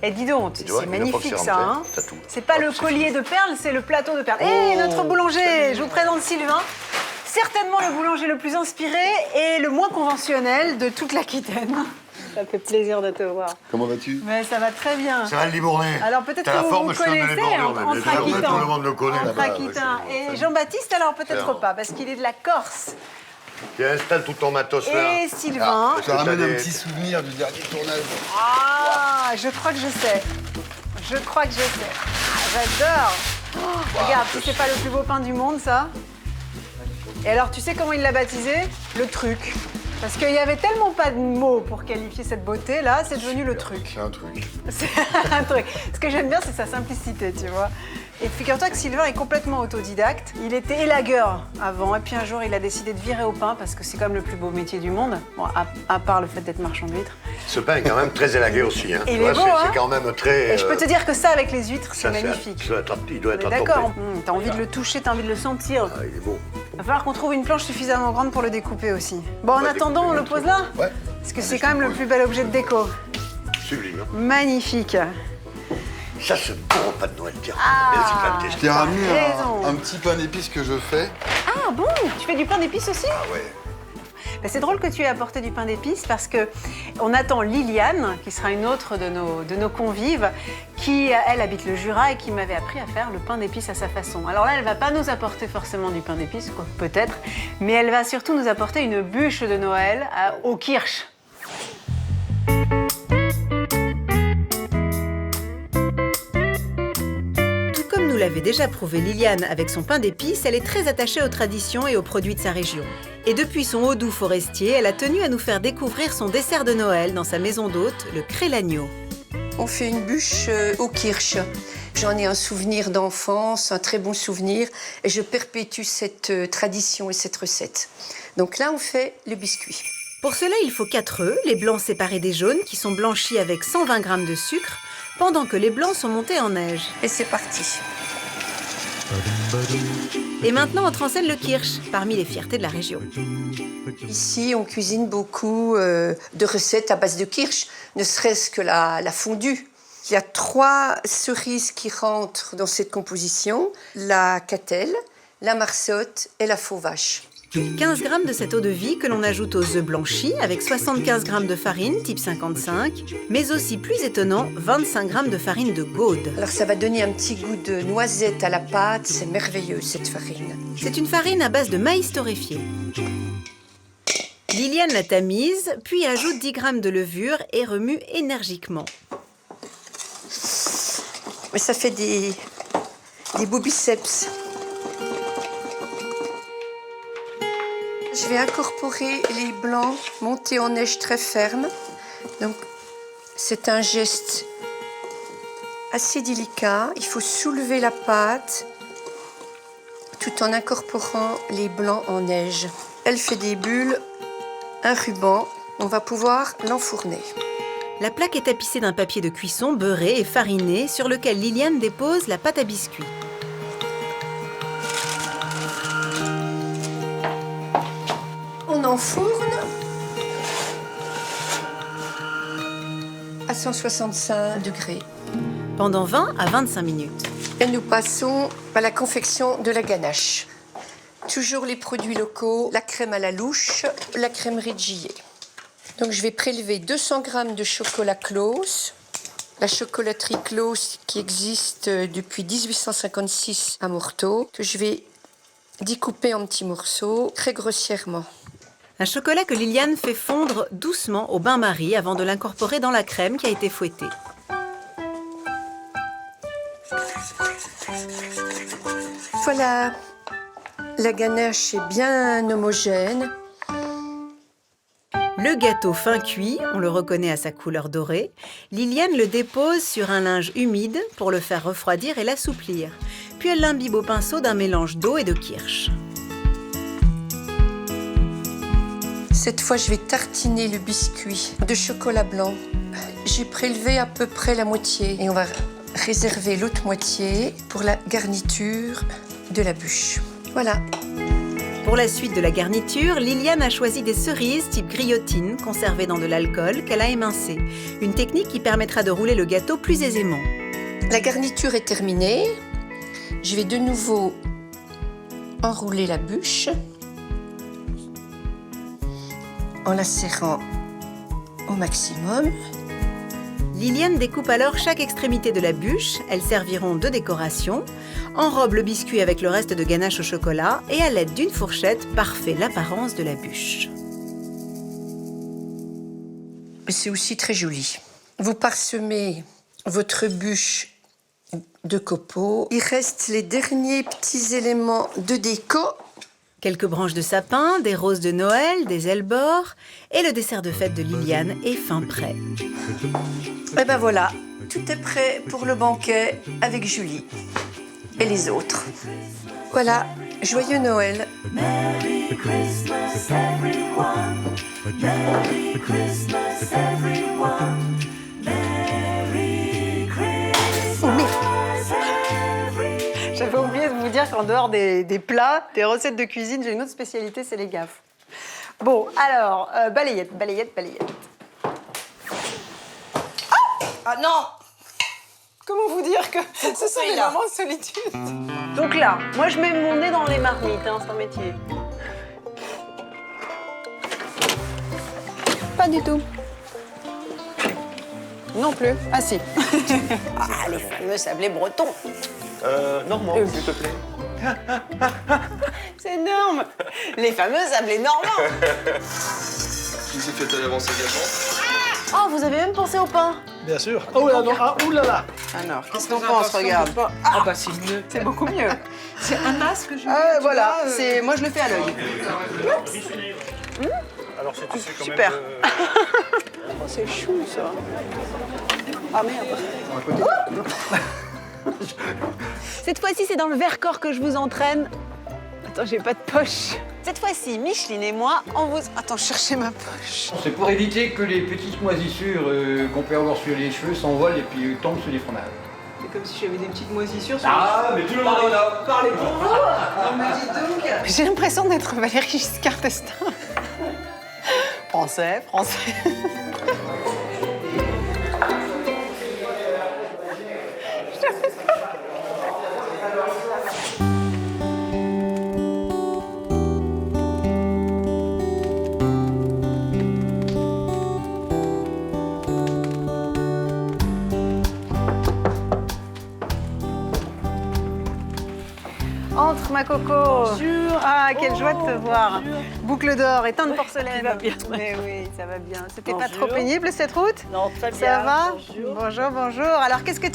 Et dis donc, Tu vois, c'est une fois que magnifique c'est ça. rentré, Hein. t'as tout. C'est pas Hop, le c'est collier fini. de perles, c'est le plateau de perles. Hé, notre boulanger. Je vous présente Sylvain. Certainement le boulanger le plus inspiré et le moins conventionnel de toute l'Aquitaine. Ça fait plaisir de te voir. Comment vas-tu? Mais ça va très bien. Ça va le Libournais. Alors peut-être T'as que la vous forme, vous je te donne les connaissez bordures, entre mais tout Aquitains. le monde le connaît Entre là-bas. Aquitains. Et Jean-Baptiste, alors peut-être Alors. pas, parce qu'il est de la Corse. Tu installes tout ton matos là. Et Sylvain. Ça ramène un petit souvenir du dernier tournage. Ah, je crois que je sais. Je crois que je sais. Ah, j'adore. Oh, regarde, si c'est pas le plus beau pain du monde, ça. Et alors, tu sais comment il l'a baptisé? Le truc. Parce qu'il y avait tellement pas de mots pour qualifier cette beauté, là, c'est devenu le truc. C'est un truc. C'est un truc. Ce que j'aime bien, c'est sa simplicité, tu vois. Et figure-toi que Sylvain est complètement autodidacte. Il était élagueur avant, et puis un jour, il a décidé de virer au pain parce que c'est quand même le plus beau métier du monde, bon, à part le fait d'être marchand d'huîtres. Ce pain est quand même très élagué aussi. Hein. Et Tu il est vois, beau, hein. c'est quand même très. Et je peux te dire que ça, avec les huîtres, c'est ça, magnifique. Il doit être On est attendu. d'accord. T'as envie de le toucher, t'as envie de le sentir. Ah, il est beau. Il va falloir qu'on trouve une planche suffisamment grande pour le découper aussi. Bon, en attendant, on le pose là? Ouais. Parce que c'est quand même le plus bel objet de déco. Sublime. Hein. Magnifique. Ça, c'est bon repas de Noël, tiens. Ah, Je t'ai ramené raison. un petit pain d'épices que je fais. Ah bon? Tu fais du pain d'épices aussi? Ah ouais. Ben, c'est drôle que tu aies apporté du pain d'épices parce que on attend Liliane, qui sera une autre de nos convives, qui, elle, habite le Jura et qui m'avait appris à faire le pain d'épices à sa façon. Alors là, elle va pas nous apporter forcément du pain d'épices, quoi, peut-être, mais elle va surtout nous apporter une bûche de Noël au kirsch. Tout comme nous l'avait déjà prouvé Liliane avec son pain d'épices, elle est très attachée aux traditions et aux produits de sa région. Et depuis son haut doux forestier, elle a tenu à nous faire découvrir son dessert de Noël dans sa maison d'hôte, le crélagneau. On fait une bûche au kirsch. J'en ai un souvenir d'enfance, un très bon souvenir, et je perpétue cette tradition et cette recette. Donc là, on fait le biscuit. Pour cela, il faut 4 œufs, les blancs séparés des jaunes, qui sont blanchis avec 120 g de sucre, pendant que les blancs sont montés en neige. Et c'est parti. Et maintenant, entre en scène le kirsch, parmi les fiertés de la région. Ici, on cuisine beaucoup de recettes à base de kirsch, ne serait-ce que la fondue. Il y a 3 cerises qui rentrent dans cette composition, la catelle, la marsotte et la faux vache. 15 g de cette eau de vie que l'on ajoute aux œufs blanchis avec 75 g de farine type 55, mais aussi plus étonnant, 25 g de farine de Gaude. Alors ça va donner un petit goût de noisette à la pâte, c'est merveilleux cette farine. C'est une farine à base de maïs torréfié. Liliane la tamise, puis ajoute 10 g de levure et remue énergiquement. Mais ça fait des beaux biceps. Je vais incorporer les blancs montés en neige très ferme. Donc, c'est un geste assez délicat. Il faut soulever la pâte tout en incorporant les blancs en neige. Elle fait des bulles, un ruban. On va pouvoir l'enfourner. La plaque est tapissée d'un papier de cuisson beurré et fariné sur lequel Liliane dépose la pâte à biscuits. On enfourne à 165 degrés. Pendant 20 à 25 minutes. Et nous passons à la confection de la ganache. Toujours les produits locaux, la crème à la louche, la crèmerie de Gillet. Donc je vais prélever 200 g de chocolat Claus, la chocolaterie Claus qui existe depuis 1856 à Morteau, que je vais découper en petits morceaux très grossièrement. Un chocolat que Liliane fait fondre doucement au bain-marie avant de l'incorporer dans la crème qui a été fouettée. Voilà, la ganache est bien homogène. Le gâteau fin cuit, on le reconnaît à sa couleur dorée. Liliane le dépose sur un linge humide pour le faire refroidir et l'assouplir. Puis elle l'imbibe au pinceau d'un mélange d'eau et de kirsch. Cette fois, je vais tartiner le biscuit de chocolat blanc. J'ai prélevé à peu près la moitié et on va réserver l'autre moitié pour la garniture de la bûche. Voilà. Pour la suite de la garniture, Liliane a choisi des cerises type griotine conservées dans de l'alcool qu'elle a émincé. Une technique qui permettra de rouler le gâteau plus aisément. La garniture est terminée. Je vais de nouveau enrouler la bûche en la serrant au maximum. Liliane découpe alors chaque extrémité de la bûche. Elles serviront de décoration, enrobe le biscuit avec le reste de ganache au chocolat et à l'aide d'une fourchette parfait l'apparence de la bûche. C'est aussi très joli. Vous parsemez votre bûche de copeaux. Il reste les derniers petits éléments de déco. Quelques branches de sapin, des roses de Noël, des hellebores et le dessert de fête de Liliane est fin prêt. Et ben voilà, tout est prêt pour le banquet avec Julie et les autres. Voilà, joyeux Noël. Merry Christmas everyone. Merry Christmas everyone. Merry Christmas. J'avais oublié de vous dire qu'en dehors des plats, des recettes de cuisine, j'ai une autre spécialité, c'est les gaffes. Bon, alors, balayette. Ah non! Comment vous dire que ce sont des moments de solitude? Donc là, moi je mets mon nez dans les marmites, hein, c'est un métier. Pas du tout. Non plus. Ah si. Ah, les fameux sablés bretons. Normand, s'il te plaît. C'est énorme. Les fameux sablés normands. Qui s'est fait à l'avance également? Oh, vous avez même pensé au pain? Bien sûr. Oh là non, ah, oulala. Alors, qu'est-ce qu'on pense, regarde? Ah bah c'est mieux. C'est beaucoup mieux. C'est un masque, je Voilà, c'est moi je le fais à l'œil. Alors si tu sais quand Super. même... Oh, c'est chou, ça. Ah merde. Cette fois-ci, c'est dans le Vercors que je vous entraîne. Attends, j'ai pas de poche. Cette fois-ci, Micheline et moi, on vous... Attends, cherchez ma poche. C'est pour éviter que les petites moisissures qu'on peut avoir sur les cheveux s'envolent et puis tombent sur les fromages. C'est comme si j'avais des petites moisissures sur Ah, mais tout le monde en a. Parlez pour vous. Non, mais dites donc. J'ai l'impression d'être Valérie Giscard d'Estaing. Français. Entre, ma coco. Bonjour. Ah, quelle joie de te voir. Boucle d'or et teint de porcelaine. Tu vas bien? Mais oui, ça va bien. C'était pas Bonjour. trop pénible cette route? Non, très bien. Ça va? Bonjour. Bonjour. Alors, qu'est-ce que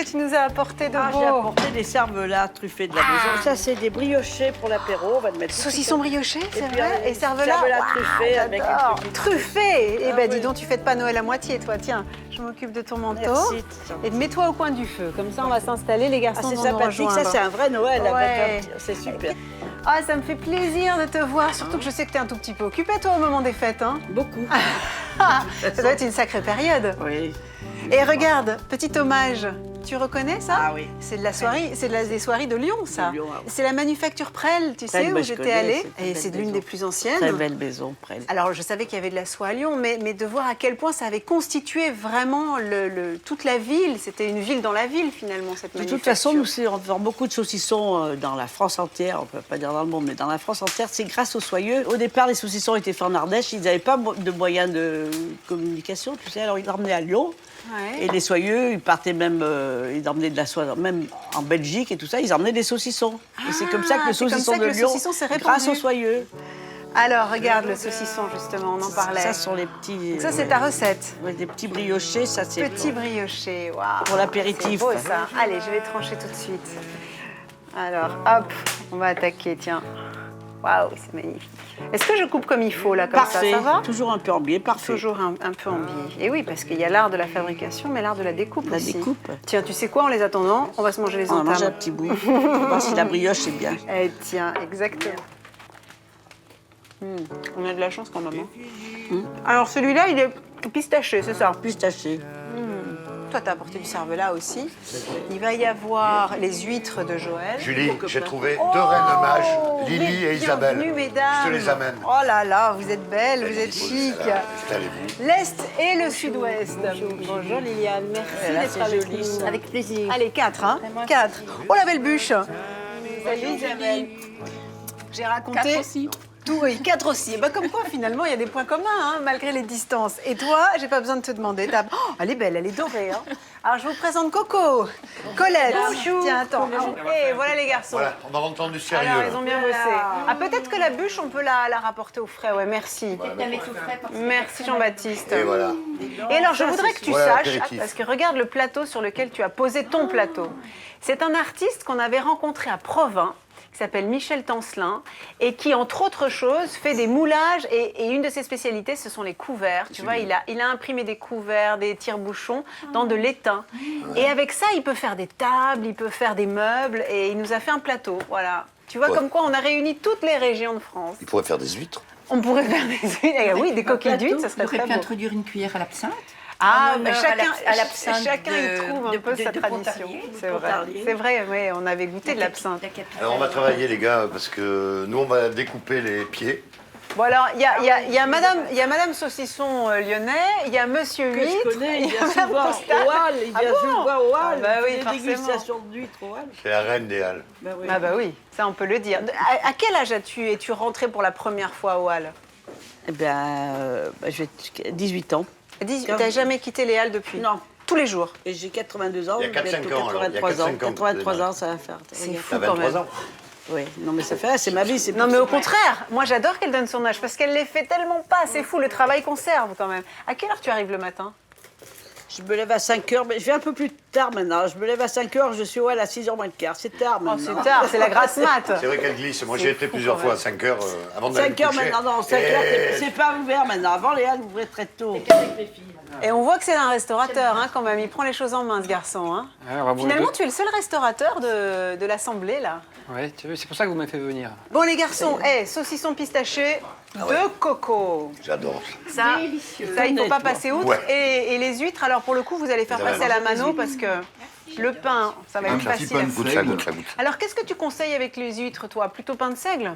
tu nous as apporté de beau? J'ai apporté des cervelas truffés de la maison. Ça, c'est des briochés pour l'apéro. On va le mettre. Saucisson brioché, c'est puis, vrai? Et cervelas? Cervelas truffés avec une petite... Truffés? Eh Ah, ben, dis oui. donc, tu fêtes pas Noël à moitié, toi. Tiens, je m'occupe de ton manteau. Merci. Et mets-toi au coin du feu. Comme ça, on va s'installer. Les garçons Ah, c'est vont nous sympathique. rejoindre. Ça, c'est un vrai Noël. Ouais. Avec c'est super. Ah, ça me fait plaisir de te voir. Surtout que je sais que tu es un tout petit peu occupée, toi, au moment des fêtes. Hein? Beaucoup. Ça doit être une sacrée période. Oui. Et regarde, petit hommage. Tu reconnais ça? Ah oui. C'est de la soirée, des soirées de Lyon, ça. De Lyon, ah oui. C'est la manufacture Prel, tu sais, Prel, où bah, je j'étais connais, allée. c'est une Et belle c'est l'une maison. des plus anciennes. Très belle maison, Prel. Alors, je savais qu'il y avait de la soie à Lyon, mais de voir à quel point ça avait constitué vraiment toute la ville. C'était une ville dans la ville, finalement, cette De manufacture. toute façon, nous, on vend beaucoup de saucissons dans la France entière. On ne peut pas dire dans le monde, mais dans la France entière, c'est grâce aux soyeux. Au départ, les saucissons étaient faits en Ardèche. Ils n'avaient pas de moyens de communication, tu sais. Alors, ils l'emmenaient à Lyon. Ouais. Et les soyeux, ils partaient même, ils emmenaient de la soie, même en Belgique et tout ça, ils emmenaient des saucissons. Et c'est comme ça que le c'est comme saucisson ça que de le Lyon, saucisson s'est répandu. grâce aux soyeux. Alors, regarde le saucisson, justement, on en parlait. Ça, ce sont les petits... Donc ça, c'est ta recette. Ouais, des petits briochés, ça, c'est... Petit brioché, waouh. Pour l'apéritif. C'est beau, ça. Allez, je vais trancher tout de suite. Alors, hop, on va attaquer, tiens. Waouh, c'est magnifique. Est-ce que je coupe comme il faut, là, comme Parfait. ça va? Toujours un peu en biais, parfait. Toujours un peu en biais. Et oui, parce qu'il y a l'art de la fabrication, mais l'art de la découpe La aussi. découpe. Tiens, tu sais quoi, en les attendant, on va se manger les On va entames. manger un petit bout. On va voir si la brioche est bien. Eh, tiens, exactement. On a de la chance quand même. Alors celui-là, il est pistaché, c'est ça? Pistaché. Toi, t'as apporté du cervelas aussi. Il va y avoir les huîtres de Joël. Julie, j'ai trouvé 2 reines mages, Lily et Isabelle. Bienvenue, mesdames. Je te les amène. Oh là là, vous êtes belles, vous êtes chic. Installez-vous. L'Est et le Sud-Ouest. Bonjour Liliane, merci Là, d'être c'est avec joli, nous. ça. Avec plaisir. Allez, 4, hein? 4. Oh la belle bûche. Salut Isabelle. J'ai raconté... 4 aussi. Tout, oui, 4 aussi. Bah, comme quoi, finalement, il y a des points communs, hein, malgré les distances. Et toi, j'ai pas besoin de te demander. Oh, elle est belle, elle est dorée. Hein. Alors, je vous présente Coco, Colette. Bonjour. Tiens, attends. Et voilà les garçons. Voilà, on va entendre du sérieux. Alors, là. ils ont bien bossé. Ah, peut-être que la bûche, on peut la rapporter au frais. Ouais, merci. Merci Jean-Baptiste. Et voilà. Et alors, je voudrais que tu Voilà saches, l'apéritif. parce que regarde le plateau sur lequel tu as posé ton plateau. C'est un artiste qu'on avait rencontré à Provins, qui s'appelle Michel Tancelin, et qui, entre autres choses, fait des moulages. Et une de ses spécialités, ce sont les couverts. Tu vois, il a imprimé des couverts, des tire-bouchons dans de l'étain. Et avec ça, il peut faire des tables, il peut faire des meubles, et il nous a fait un plateau. Voilà. Tu vois, comme quoi on a réuni toutes les régions de France. Il pourrait faire des huîtres. On pourrait faire des huîtres. Oui, des coquilles d'huîtres, ça serait très beau. introduire une cuillère à l'absinthe. Ah, En bah honneur à l'absinthe chacun y trouve un peu sa de tradition. Pontarlier. C'est vrai, c'est vrai, oui, on avait goûté de l'absinthe. Alors on va travailler les gars parce que nous on va découper les pieds. Bon alors, il y a Madame Saucisson lyonnais, il y a Monsieur Que Huître, je connais, il vient Madame souvent Costade. au Hall, il Ah vient bon souvent au Hall. Ah bah oui, des forcément. dégustations d'huîtres au Hall. C'est la reine des Halles. Ben oui. Ah bah oui, ça on peut le dire. À quel âge es-tu rentré pour la première fois au Hall? Eh bien, j'ai 18 ans. T'as jamais quitté les Halles depuis? Non. Tous les jours? Et j'ai 82 ans, Il y a 4-5 bientôt ans, alors. Il y a 83 ans. 4-5 ans. 83 ans, ça va faire. C'est fou T'as quand 23 même. ans. Oui, non mais ça fait, c'est ma vie. Non mais au contraire, moi j'adore qu'elle donne son âge parce qu'elle les fait tellement pas, c'est fou, le travail conserve quand même. À quelle heure tu arrives le matin? Je me lève à 5 h, mais je vais un peu plus tard maintenant. Je me lève à 5 h, je suis au Hall à 6 h moins le quart. C'est tard Oh, maintenant. c'est tard, c'est la grasse mat. C'est vrai qu'elle glisse. Moi j'ai été plusieurs fois à 5 heures avant d'aller 5 me h coucher. maintenant, non, 5 h, c'est pas ouvert maintenant. Avant, les Halles ouvraient très tôt. Et on voit que c'est un restaurateur hein, quand même, il prend les choses en main ce garçon. Hein. Ouais, on va boire Finalement deux. tu es le seul restaurateur de l'assemblée là. Ouais, tu veux, c'est pour ça que vous m'avez fait venir. Bon les garçons, saucisson pistaché de Coco. J'adore. Ça, ça il ne faut pas passer outre. Ouais. Et les huîtres, alors pour le coup vous allez faire passer à la mano parce que le pain, ça va être facile. Goûte ça, goûte ça, goûte. Alors qu'est-ce que tu conseilles avec les huîtres toi? Plutôt pain de seigle?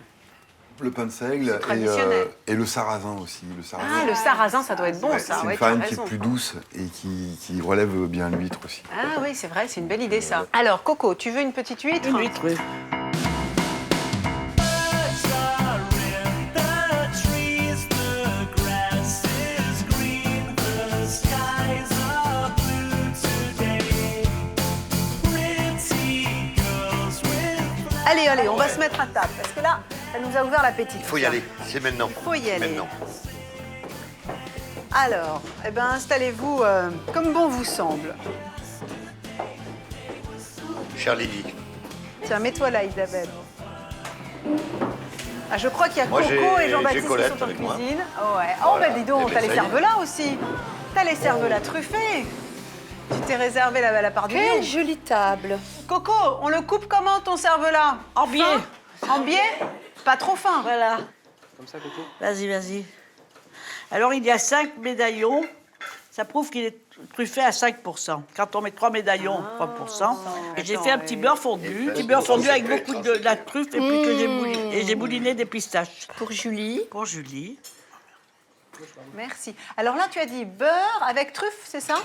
Le pain de seigle traditionnel. et le sarrasin aussi. Le sarrasin. Ah le sarrasin ça doit être bon Ouais, ça. c'est Ouais, une tu as farine qui raison. est plus douce et qui relève bien l'huître aussi. Ah oui c'est vrai, c'est une belle idée ça. Alors Coco, tu veux une petite huître? Une huître, oui. Allez, allez, on va se mettre à table parce que là, ça nous a ouvert l'appétit. Il faut y aller. C'est maintenant. Il faut y aller. Maintenant. Alors, eh ben, installez-vous comme bon vous semble. Chère Lily. Tiens, mets-toi là, Isabelle. Ah, je crois qu'il y a Moi, Coco j'ai- et Jean-Baptiste j'ai Colette qui sont en avec moi. cuisine. Oh, ouais. Oh, Voilà. bah dis donc, Eh ben, t'as les ça y est. cervelas aussi. T'as les cervelas truffés. Tu t'es réservé la part du lion. Quelle jolie table. Coco, on le coupe comment ton cervelas? En biais. En biais? Pas trop fin. Voilà. Comme ça, Coco. Vas-y, vas-y. Alors, il y a 5 médaillons. Ça prouve qu'il est truffé à 5%. Quand on met 3 médaillons, 3%. Et j'ai fait un petit beurre fondu. Un petit beurre fondu avec beaucoup de la truffe et puis que j'ai bouliné. Et j'ai bouliné des pistaches. Pour Julie. Pour Julie. Merci. Alors là, tu as dit beurre avec truffe, c'est ça?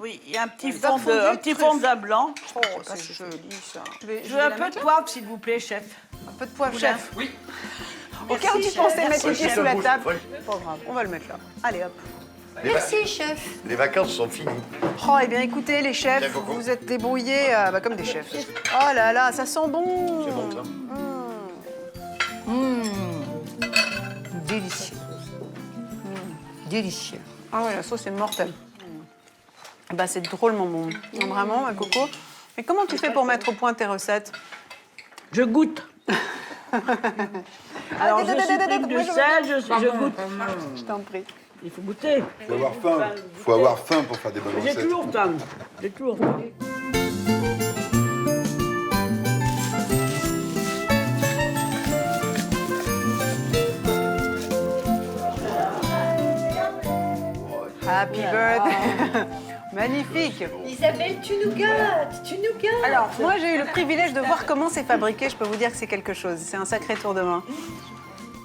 Oui, il y a un petit Beurre fond fondu, un petit truffe. fond d'un blanc. Oh, c'est joli ça. Je veux un peu de poivre, s'il vous plaît, chef. Un peu de poivre, chef. Oui. Au cas où tu chef. pensais mettre les pieds Merci. sous la Oui. table. Oui. Pas grave, on va le mettre là. Allez hop. Merci, chef. Les vacances sont finies. Oh, eh bien écoutez, les chefs, Tiens, Coco. vous êtes débrouillés comme des chefs. Oh là là, ça sent bon. C'est bon ça. Délicieux. Délicieux. Ah ouais, la sauce est mortelle. Bah, c'est drôlement bon. Non, vraiment, ma Coco. Mais comment tu fais pour mettre au point tes recettes? Je goûte. Alors, je supprime du sel, je goûte. Je t'en prie. Il faut goûter. Il faut avoir faim. Il faut avoir faim pour faire des bonnes J'ai recettes. toujours faim. J'ai toujours faim. Happy birthday. Magnifique. Isabelle, tu nous gâtes, tu nous gâtes. Alors, moi, j'ai eu le privilège de voir comment c'est fabriqué. Je peux vous dire que c'est quelque chose. C'est un sacré tour de main.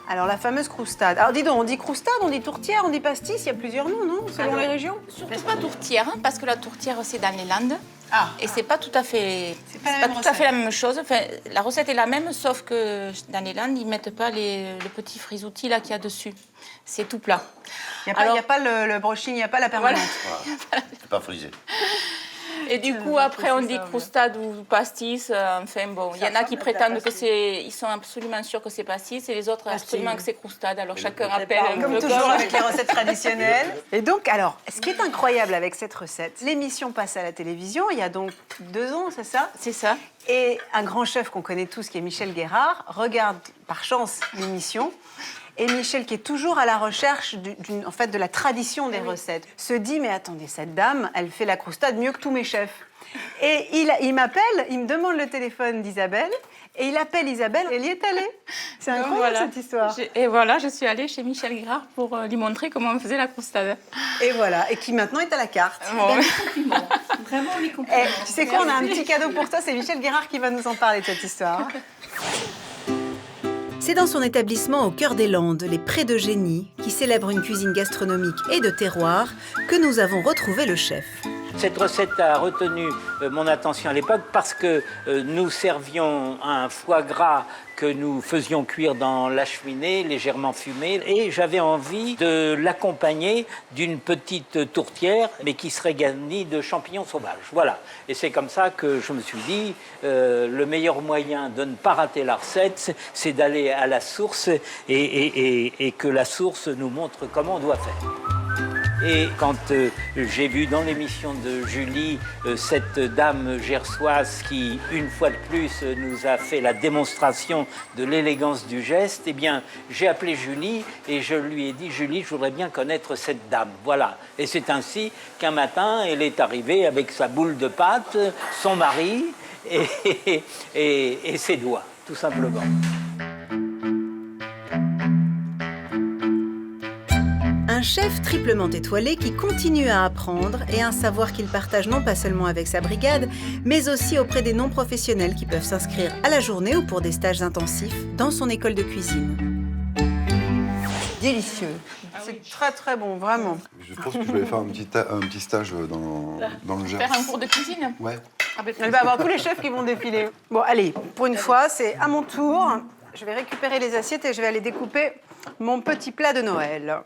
Alors, la fameuse croustade. Alors, dis donc, on dit croustade, on dit tourtière, on dit pastis. Il y a plusieurs noms, non? Selon les régions? Surtout pas tourtière, hein, parce que la tourtière, c'est dans les Landes. Ah. Et c'est pas tout à fait, pas tout à fait la même chose. Enfin, la recette est la même, sauf que dans les Landes, ils mettent pas le petit frisoutis là qu'il y a dessus. C'est tout plat. Il n'y a pas le brushing, il n'y a pas la permanente. Voilà. C'est pas frisé. Et du coup, après, on dit croustade ou pastis. Enfin, bon, il y en a qui prétendent que c'est... Ils sont absolument sûrs que c'est pastis et les autres absolument que c'est croustade. Alors, chacun appelle un Comme peu toujours avec les recettes traditionnelles. Et donc, alors, ce qui est incroyable avec cette recette, l'émission passe à la télévision, il y a donc 2 ans, c'est ça? C'est ça. Et un grand chef qu'on connaît tous, qui est Michel Guérard, regarde par chance l'émission. Et Michel, qui est toujours à la recherche en fait, de la tradition des recettes, se dit, mais attendez, cette dame, elle fait la croustade mieux que tous mes chefs. Et il m'appelle, il me demande le téléphone d'Isabelle, et il appelle Isabelle, elle y est allée. C'est incroyable, cette histoire. Et voilà, je suis allée chez Michel Guérard pour lui montrer comment on faisait la croustade. Et voilà, et qui maintenant est à la carte. Bon. Vraiment, les compliments. Tu sais quoi, on a un petit cadeau pour toi, c'est Michel Guérard qui va nous en parler de cette histoire. C'est dans son établissement au cœur des Landes, les Prés de Génie, qui célèbre une cuisine gastronomique et de terroir, que nous avons retrouvé le chef. Cette recette a retenu mon attention à l'époque parce que nous servions un foie gras que nous faisions cuire dans la cheminée, légèrement fumé, et j'avais envie de l'accompagner d'une petite tourtière, mais qui serait garnie de champignons sauvages. Voilà. Et c'est comme ça que je me suis dit, le meilleur moyen de ne pas rater la recette, c'est d'aller à la source et que la source nous montre comment on doit faire. Et quand j'ai vu dans l'émission de Julie cette dame gersoise qui, une fois de plus, nous a fait la démonstration de l'élégance du geste, eh bien, j'ai appelé Julie et je lui ai dit, Julie, je voudrais bien connaître cette dame. Voilà. Et c'est ainsi qu'un matin, elle est arrivée avec sa boule de pâte, son mari et ses doigts, tout simplement. Un chef triplement étoilé qui continue à apprendre et un savoir qu'il partage non pas seulement avec sa brigade, mais aussi auprès des non-professionnels qui peuvent s'inscrire à la journée ou pour des stages intensifs dans son école de cuisine. Délicieux. C'est très très bon, vraiment. Je pense que je vais faire un petit stage dans le Gers. Faire un cours de cuisine? Ouais. Elle va avoir tous les chefs qui vont défiler. Bon, allez, pour une fois, c'est à mon tour. Je vais récupérer les assiettes et je vais aller découper mon petit plat de Noël.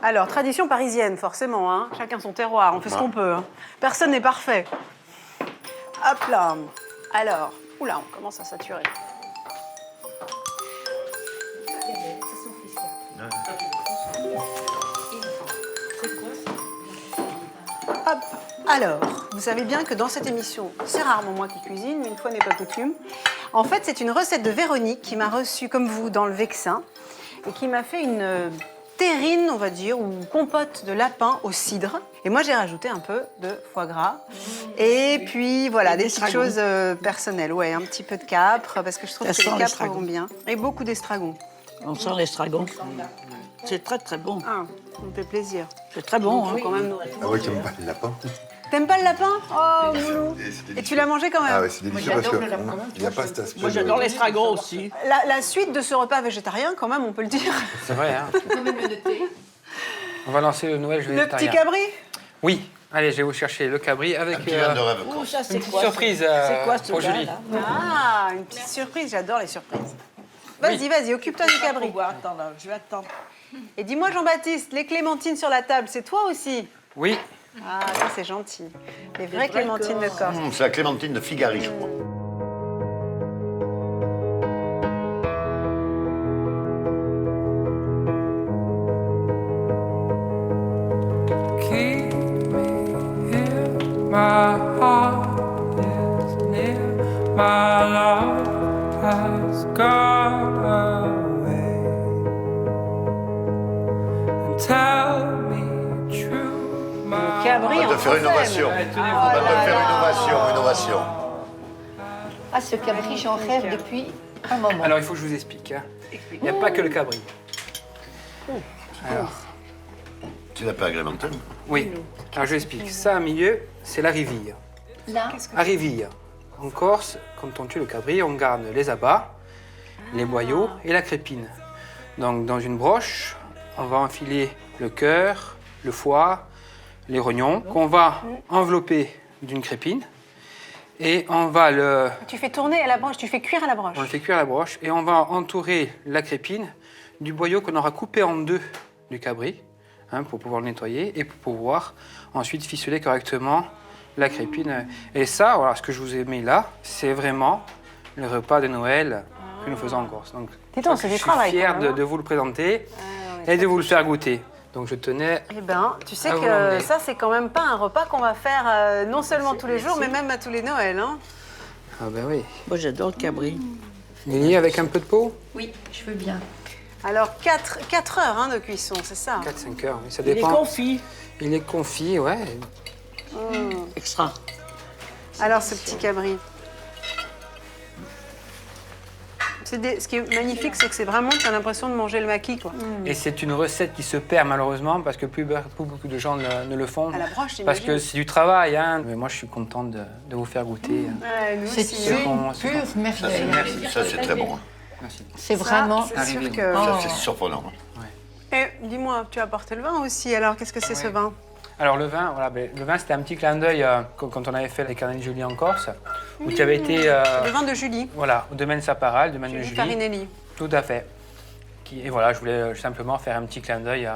Alors, tradition parisienne, forcément, hein. Chacun son terroir, on fait ce qu'on peut. Hein. Personne n'est parfait. Hop là. Alors, oula, on commence à saturer. Hop. Alors, vous savez bien que dans cette émission, c'est rarement moi qui cuisine, mais une fois n'est pas coutume. En fait, c'est une recette de Véronique qui m'a reçue, comme vous, dans le Vexin, et qui m'a fait une terrine, on va dire, ou compote de lapin au cidre. Et moi, j'ai rajouté un peu de foie gras. Et puis, voilà, des petites choses personnelles. Ouais, un petit peu de capre, parce que je trouve que les capres vont bien. Et beaucoup d'estragon. On sent l'estragon. C'est très, très bon. Ah, ça me fait plaisir. C'est très bon. Hein. Quand même Ah ouais, t'aimes pas les lapins? T'aimes pas le lapin? Oh, Moulou. Et tu l'as mangé quand même? Ah ouais, c'est délicieux parce qu'il n'y a pas cet aspect. Moi, j'adore l'estragon aussi. La suite de ce repas végétarien, quand même, on peut le dire. C'est vrai, hein. On va lancer le Noël végétarien. Le petit cabri? Oui. Allez, je vais vous chercher le cabri avec Un petit vin de rêve. Ouh, ça, c'est une petite quoi, surprise c'est quoi, ce pour gars, Julie. là Ah, une petite surprise, j'adore les surprises. Vas-y, vas-y, occupe-toi du cabri. Attends, là, je vais attendre. Et dis-moi, Jean-Baptiste, les clémentines sur la table, c'est toi aussi? Oui. Ah, ça c'est gentil. Les vraies clémentines de Corse. C'est la clémentine de Figari, je crois. Keep me here, my heart is near, my love has gone away. And tell me true, my Cabri On va te faire une ovation. On va te faire une ovation. Ah, ce cabri, j'en rêve depuis un moment. Alors, il faut que je vous explique. Hein. Il n'y a pas que le cabri. Alors. Tu l'as pas agrémenté? Oui, alors je l'explique. Ça, au milieu, c'est la riville. Là, La riville. En Corse, quand on tue le cabri, on garde les abats, les boyaux et la crépine. Donc, dans une broche, on va enfiler le cœur, le foie, les rognons, qu'on va envelopper d'une crépine. Et on va le... Tu fais tourner à la broche, tu fais cuire à la broche. On le fait cuire à la broche et on va entourer la crépine du boyau qu'on aura coupé en deux du cabri, pour pouvoir le nettoyer et pour pouvoir ensuite ficeler correctement la crépine. Et ça, voilà, ce que je vous ai mis là, c'est vraiment le repas de Noël que nous faisons en Corse. Donc, Dis donc, c'est du je suis travail, fier quand même, de vous le présenter et de vous le faire goûter. Donc je tenais... Eh ben, tu sais à vous que l'emmener. ça, c'est quand même pas un repas qu'on va faire non seulement tous les jours, mais même à tous les Noëls. Hein. Ah ben oui. Moi, j'adore le cabri. Lily, avec un peu de peau? oui, je veux bien. Alors, 4 heures de cuisson, c'est ça? 4-5 heures, oui, ça Il est dépend. confit. Il est confit, ouais. Extra. Alors, ce petit cabri. Ce qui est magnifique, c'est que c'est vraiment, tu as l'impression de manger le maquis, quoi. Et c'est une recette qui se perd malheureusement parce que plus beaucoup de gens ne le font. À la broche, Parce j'imagine. que c'est du travail, hein. Mais moi, je suis contente de vous faire goûter. Ouais, nous C'est aussi, une hein. pure merveille. Merci. Ça, c'est très bon. Merci. C'est vraiment... C'est sûr que... Ça, c'est surprenant. Et dis-moi, tu as apporté le vin aussi, alors qu'est-ce que c'est ce vin? Alors le vin, voilà, le vin c'était un petit clin d'œil quand on avait fait les carnets de Julie en Corse, où tu avais été Le vin de Julie, voilà, au domaine Saparal, le domaine de Julie Julie. Farinelli. Tout à fait. Et voilà, je voulais simplement faire un petit clin d'œil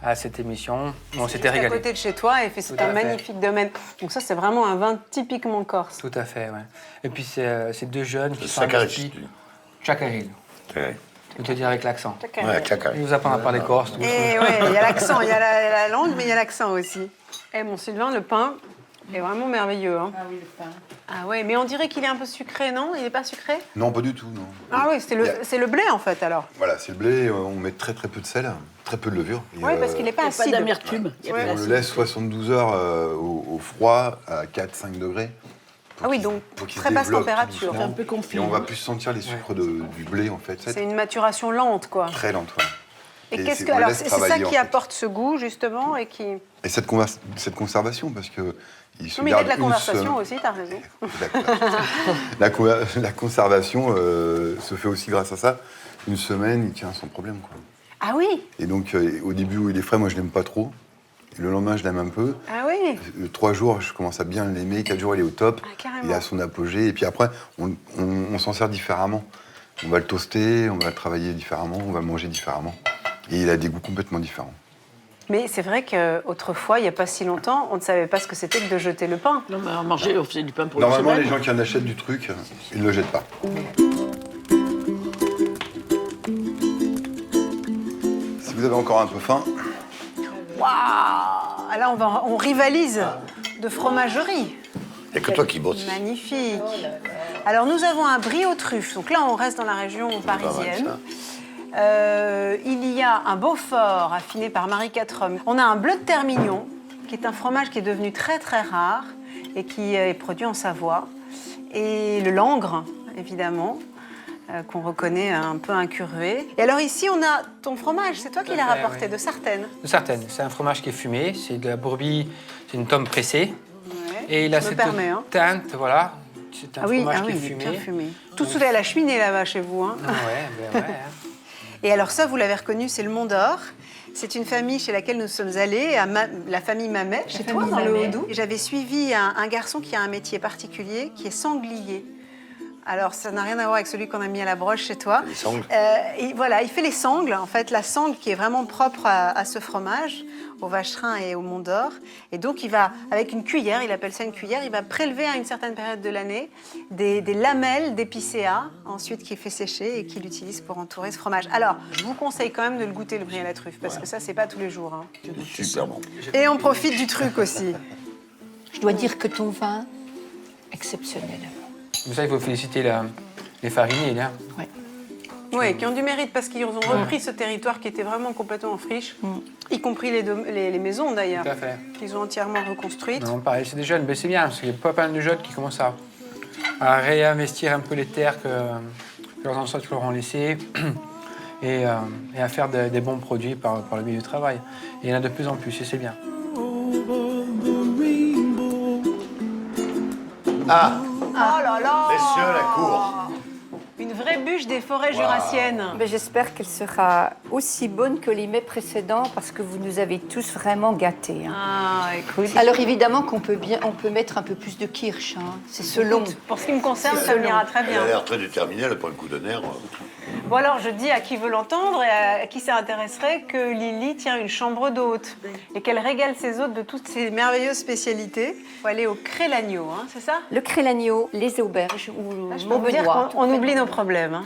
à cette émission. On s'était Juste à régalé. côté de chez toi, et c'est un magnifique domaine. Donc ça, c'est vraiment un vin typiquement corse. Tout à fait, ouais. Et puis c'est deux jeunes qui sont Saccharil. investis. Chacaril. Je vais te dire avec l'accent. Ouais, Chacaril. Il nous apprend à parler corse. tout. Et ouais, il y a l'accent, il y a la langue, mais il y a l'accent aussi. Eh mon Sylvain, le pain est vraiment merveilleux. Hein. Ah oui, le pain. Ah ouais, mais on dirait qu'il est un peu sucré, non? Il n'est pas sucré? Non, pas du tout, non. Ah oui, c'est le blé en fait alors. Voilà, c'est le blé, on met très peu de sel, très peu de levure. Et, Oui, parce qu'il n'est pas Pas acide. d'amertume. Ouais. on le laisse 72 heures au froid, à 4-5 degrés. Ah oui, donc Pour qu'il se très basse développe tout température. doucement. Un peu confit. Et on va plus sentir les sucres du blé, en fait. C'est une maturation lente, quoi. Très lente, ouais. Et qu'est-ce que on le alors laisse c'est ça travailler, qui en fait. apporte ce goût justement et qui. Et cette conservation, parce que il se Non, mais il y a de la garde une conversation semaine. aussi, t'as raison. La conservation se fait aussi grâce à ça. Une semaine, il tient sans problème, quoi. Ah oui. Et donc, au début où il est frais, moi, je l'aime pas trop. Et le lendemain, je l'aime un peu. Ah oui. 3 jours, je commence à bien l'aimer. 4 jours, il est au top. Ah, carrément. Il est à son apogée. Et puis après, on s'en sert différemment. On va le toaster, on va le travailler différemment, on va le manger différemment. Et il a des goûts complètement différents. Mais c'est vrai qu'autrefois, il n'y a pas si longtemps, on ne savait pas ce que c'était que de jeter le pain. Non, mais on mangeait, on faisait du pain pour Normalement, une les semaine. gens qui en achètent du truc, ils ne le jettent pas. Si vous avez encore un peu faim, Waouh. Là, on rivalise de fromagerie. Il n'y a que toi qui bosses. Magnifique. Alors, nous avons un brie aux truffes. Donc là, on reste dans la région parisienne. Il y a un Beaufort affiné par Marie Quatrehomme. On a un bleu de terre mignon, qui est un fromage qui est devenu très très rare et qui est produit en Savoie. Et le langre, évidemment, qu'on reconnaît un peu incurvé. Et alors ici, on a ton fromage. C'est toi qui l'as rapporté de Sartène. De Sartène. C'est un fromage qui est fumé. C'est de la bourbie, c'est une tome pressée. Ouais. Et il a Je me cette permets, hein. teinte, voilà. C'est un fromage qui est il est fumé. bien fumé. Tout sous la cheminée là-bas chez vous. Hein. Ah ouais, ouais. Et alors ça, vous l'avez reconnu, c'est le Mont d'Or. C'est une famille chez laquelle nous sommes allés, la famille Mamet, chez toi, dans le Haut-Doubs. Et j'avais suivi un garçon qui a un métier particulier, qui est sanglier. Alors, ça n'a rien à voir avec celui qu'on a mis à la broche chez toi. Les sangles. Et voilà, il fait les sangles, en fait, la sangle qui est vraiment propre à ce fromage, au vacherin et au Mont d'Or. Et donc, il va, avec une cuillère, il appelle ça une cuillère, il va prélever à une certaine période de l'année des lamelles d'épicéa, ensuite qu'il fait sécher et qu'il utilise pour entourer ce fromage. Alors, je vous conseille quand même de le goûter, le brie à la truffe, parce que ça, c'est pas tous les jours. Hein. Super bon. Et on profite du truc aussi. Je dois dire que ton vin, exceptionnel. Pour ça, il faut féliciter les fariniers, là. Ouais. Oui, qui ont du mérite parce qu'ils ont repris ce territoire qui était vraiment complètement en friche, y compris les maisons d'ailleurs, Tout à fait. qu'ils ont entièrement reconstruites. Non, pareil, c'est des jeunes, mais c'est bien, parce qu'il y a pas mal de jeunes qui commencent à réinvestir un peu les terres que leurs ancêtres leur ont laissées et à faire des bons produits par le milieu du travail. Et il y en a de plus en plus, et c'est bien. Ah, Oh là là! messieurs, la cour. Une vraie bûche des forêts jurassiennes. Ben, j'espère qu'elle sera aussi bonne que les mets précédents parce que vous nous avez tous vraiment gâtés. Hein. Ah, écoute. Alors évidemment qu'on peut mettre un peu plus de kirsch. Hein. C'est selon. Pour ce qui me concerne, C'est ça selon. m'ira très Elle bien. a l'air très déterminée, elle prend un coup de nerf. Bon alors, je dis à qui veut l'entendre et à qui ça intéresserait que Lily tient une chambre d'hôte et qu'elle régale ses hôtes de toutes ses merveilleuses spécialités. Il faut aller au Crélagno, hein, c'est ça? Le Crélagno, les auberges ou Je peux vous dire Montbenoît. qu'on oublie nos problèmes. Hein.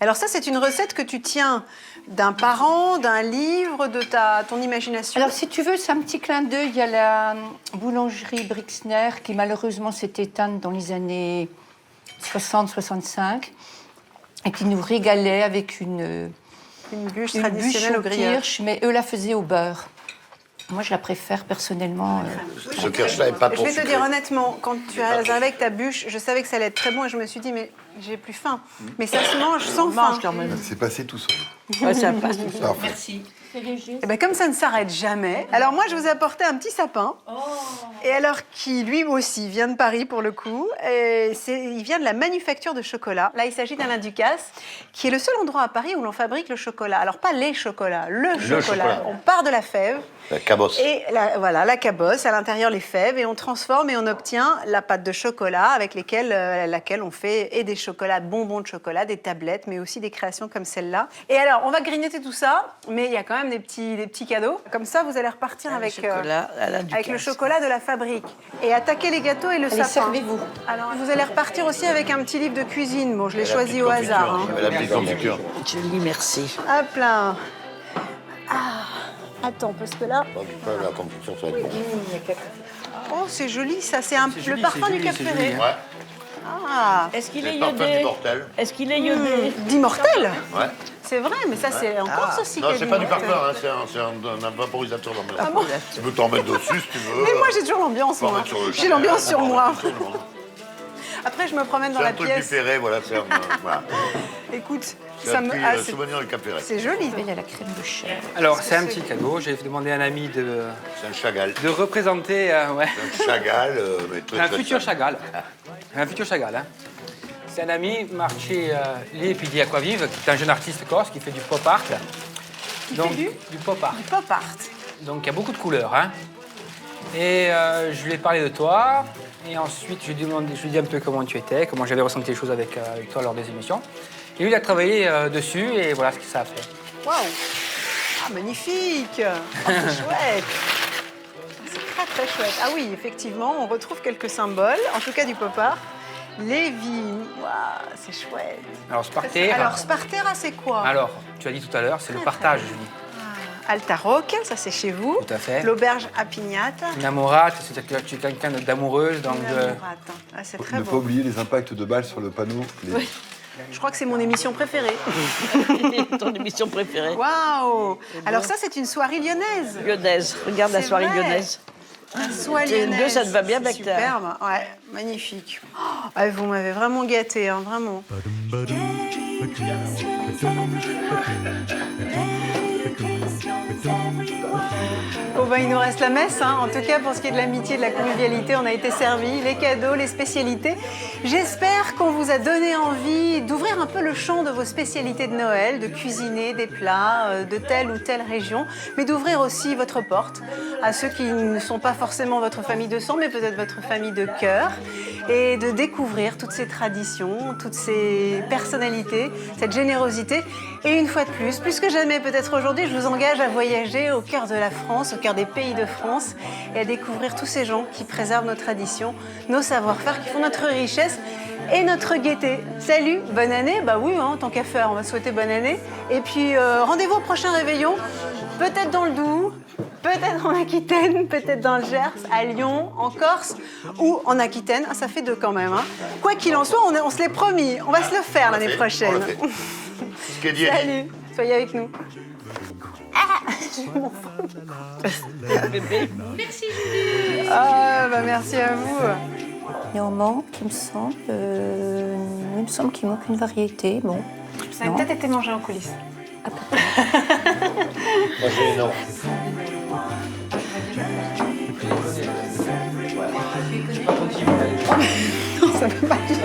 Alors ça, c'est une recette que tu tiens d'un parent, d'un livre, de ton imagination. Alors, si tu veux, c'est un petit clin d'œil. Il y a la boulangerie Brixner qui, malheureusement, s'est éteinte dans les années 60-65 et qui nous régalait avec une bûche traditionnelle au gruyère. kirsch, mais eux la faisaient au beurre. Moi, je la préfère personnellement. Ce kirsch-là n'est pas Je trop vais te sucré. dire honnêtement, quand tu es arrivé avec ta bûche, je savais que ça allait être très bon et je me suis dit, mais j'ai plus faim. Mais ça se mange sans faim. C'est passé tout seul. Ouais, ça passe. Parfait. Merci. Et ben comme ça ne s'arrête jamais. Alors moi, je vous ai apporté un petit sapin. Et alors qui, lui aussi, vient de Paris pour le coup. Et il vient de la manufacture de chocolat. Là, il s'agit d'Alain Ducasse, qui est le seul endroit à Paris où l'on fabrique le chocolat. Alors pas les chocolats, le chocolat. On part de la fève. La cabosse. Et la cabosse, à l'intérieur les fèves, et on transforme et on obtient la pâte de chocolat avec laquelle on fait et des chocolats, bonbons de chocolat, des tablettes, mais aussi des créations comme celle-là. Et alors, on va grignoter tout ça, mais il y a quand même des petits cadeaux. Comme ça, vous allez repartir avec le chocolat de la fabrique. Et attaquer les gâteaux et le Allez, sapin. servez-vous. Alors, vous allez repartir aussi avec un petit livre de cuisine. Bon, je l'ai choisi au hasard. Hein. La petite confiture. Julie, merci. Hop là. Ah, attends, parce que là... La confiture, ça va être bon. Oh, c'est joli, ça. C'est le parfum du Cap Ferré. Ouais. Ah. Est-ce qu'il C'est est le parfum iodé? d'immortel. Est-ce qu'il est iodé? D'immortel? Ouais. C'est vrai, mais ça, c'est en Corse aussi. Non, qu'il y a c'est pas du d'immortel. parfum, hein, c'est un vaporisateur d'ambiance. Ah bon? Tu peux t'en mettre dessus si tu veux. Mais moi, j'ai toujours l'ambiance, Faut en moi. mettre sur le J'ai chien. l'ambiance sur moi. Absolument. Après, je me promène dans C'est la un truc du pièce. Ferré, voilà, c'est un... voilà. Écoute, C'est ça un me... petit ah, c'est- souvenir du Cap Ferré. c'est joli. Il y a la crème de chèvre. Alors, c'est un petit cadeau. J'ai demandé à un ami C'est un Chagall. de représenter ouais, Un Chagall, mais très, un très futur simple. Chagall. Un futur Chagall. Hein. C'est un ami, Marché Lépidi Aquavive, qui est un jeune artiste corse qui fait du pop art. Donc, fait du pop art. Du pop art. Donc, il y a beaucoup de couleurs. Hein. Et je lui ai parlé de toi. Et ensuite, je lui ai dit un peu comment tu étais, comment j'avais ressenti les choses avec toi lors des émissions. Et lui, il a travaillé dessus et voilà ce que ça a fait. Waouh. Ah, magnifique. Oh, c'est chouette. C'est très, très chouette. Ah oui, effectivement, on retrouve quelques symboles, en tout cas du pop art. Les vignes. Waouh, c'est chouette. Alors, Spartera. Alors, Spartera, c'est quoi? Alors, tu as dit tout à l'heure, c'est le partage, Julie. Altaroc, ça c'est chez vous. Tout à fait. L'auberge à Pignata. Namorate, c'est-à-dire que tu es quelqu'un d'amoureuse, donc Namorate. Ah, c'est très Ne beau. pas oublier les impacts de balles sur le panneau. Les- Je crois que c'est mon émission préférée. Ton émission préférée. Waouh. Alors ça, c'est une soirée lyonnaise. Lyonnaise. Regarde la C'est soirée vrai. lyonnaise. La soirée C'est une lyonnaise. deux, ça te va bien avec ta- Superbe. Ouais, magnifique. Oh, ah, vous m'avez vraiment gâté, hein, vraiment. Bon, ben, il nous reste la messe, hein. En tout cas, pour ce qui est de l'amitié, de la convivialité, on a été servis, les cadeaux, les spécialités. J'espère qu'on vous a donné envie d'ouvrir un peu le champ de vos spécialités de Noël, de cuisiner des plats de telle ou telle région, mais d'ouvrir aussi votre porte à ceux qui ne sont pas forcément votre famille de sang, mais peut-être votre famille de cœur, et de découvrir toutes ces traditions, toutes ces personnalités, cette générosité. Et une fois de plus que jamais, peut-être aujourd'hui, je vous engage à voyager au cœur de la France, au cœur des pays de France, et à découvrir tous ces gens qui préservent nos traditions, nos savoir-faire, qui font notre richesse et notre gaieté. Salut, bonne année. Bah oui, hein, tant qu'à faire, on va souhaiter bonne année. Et puis, rendez-vous au prochain réveillon, peut-être dans le Doubs, peut-être en Aquitaine, peut-être dans le Gers, à Lyon, en Corse ou en Aquitaine. Ah, ça fait deux quand même. Hein. Quoi qu'il en soit, on se l'est promis. On va se le faire l'année prochaine. Ce qui est dit. Salut, soyez avec nous. Bébé. Merci Julie. Ah, bah merci à vous. Il en manque, il me semble qu'il manque une variété. Bon. Ça a peut-être été mangé en coulisses. Moi, j'ai non. qui vont aller. Non, ça peut pas du tout.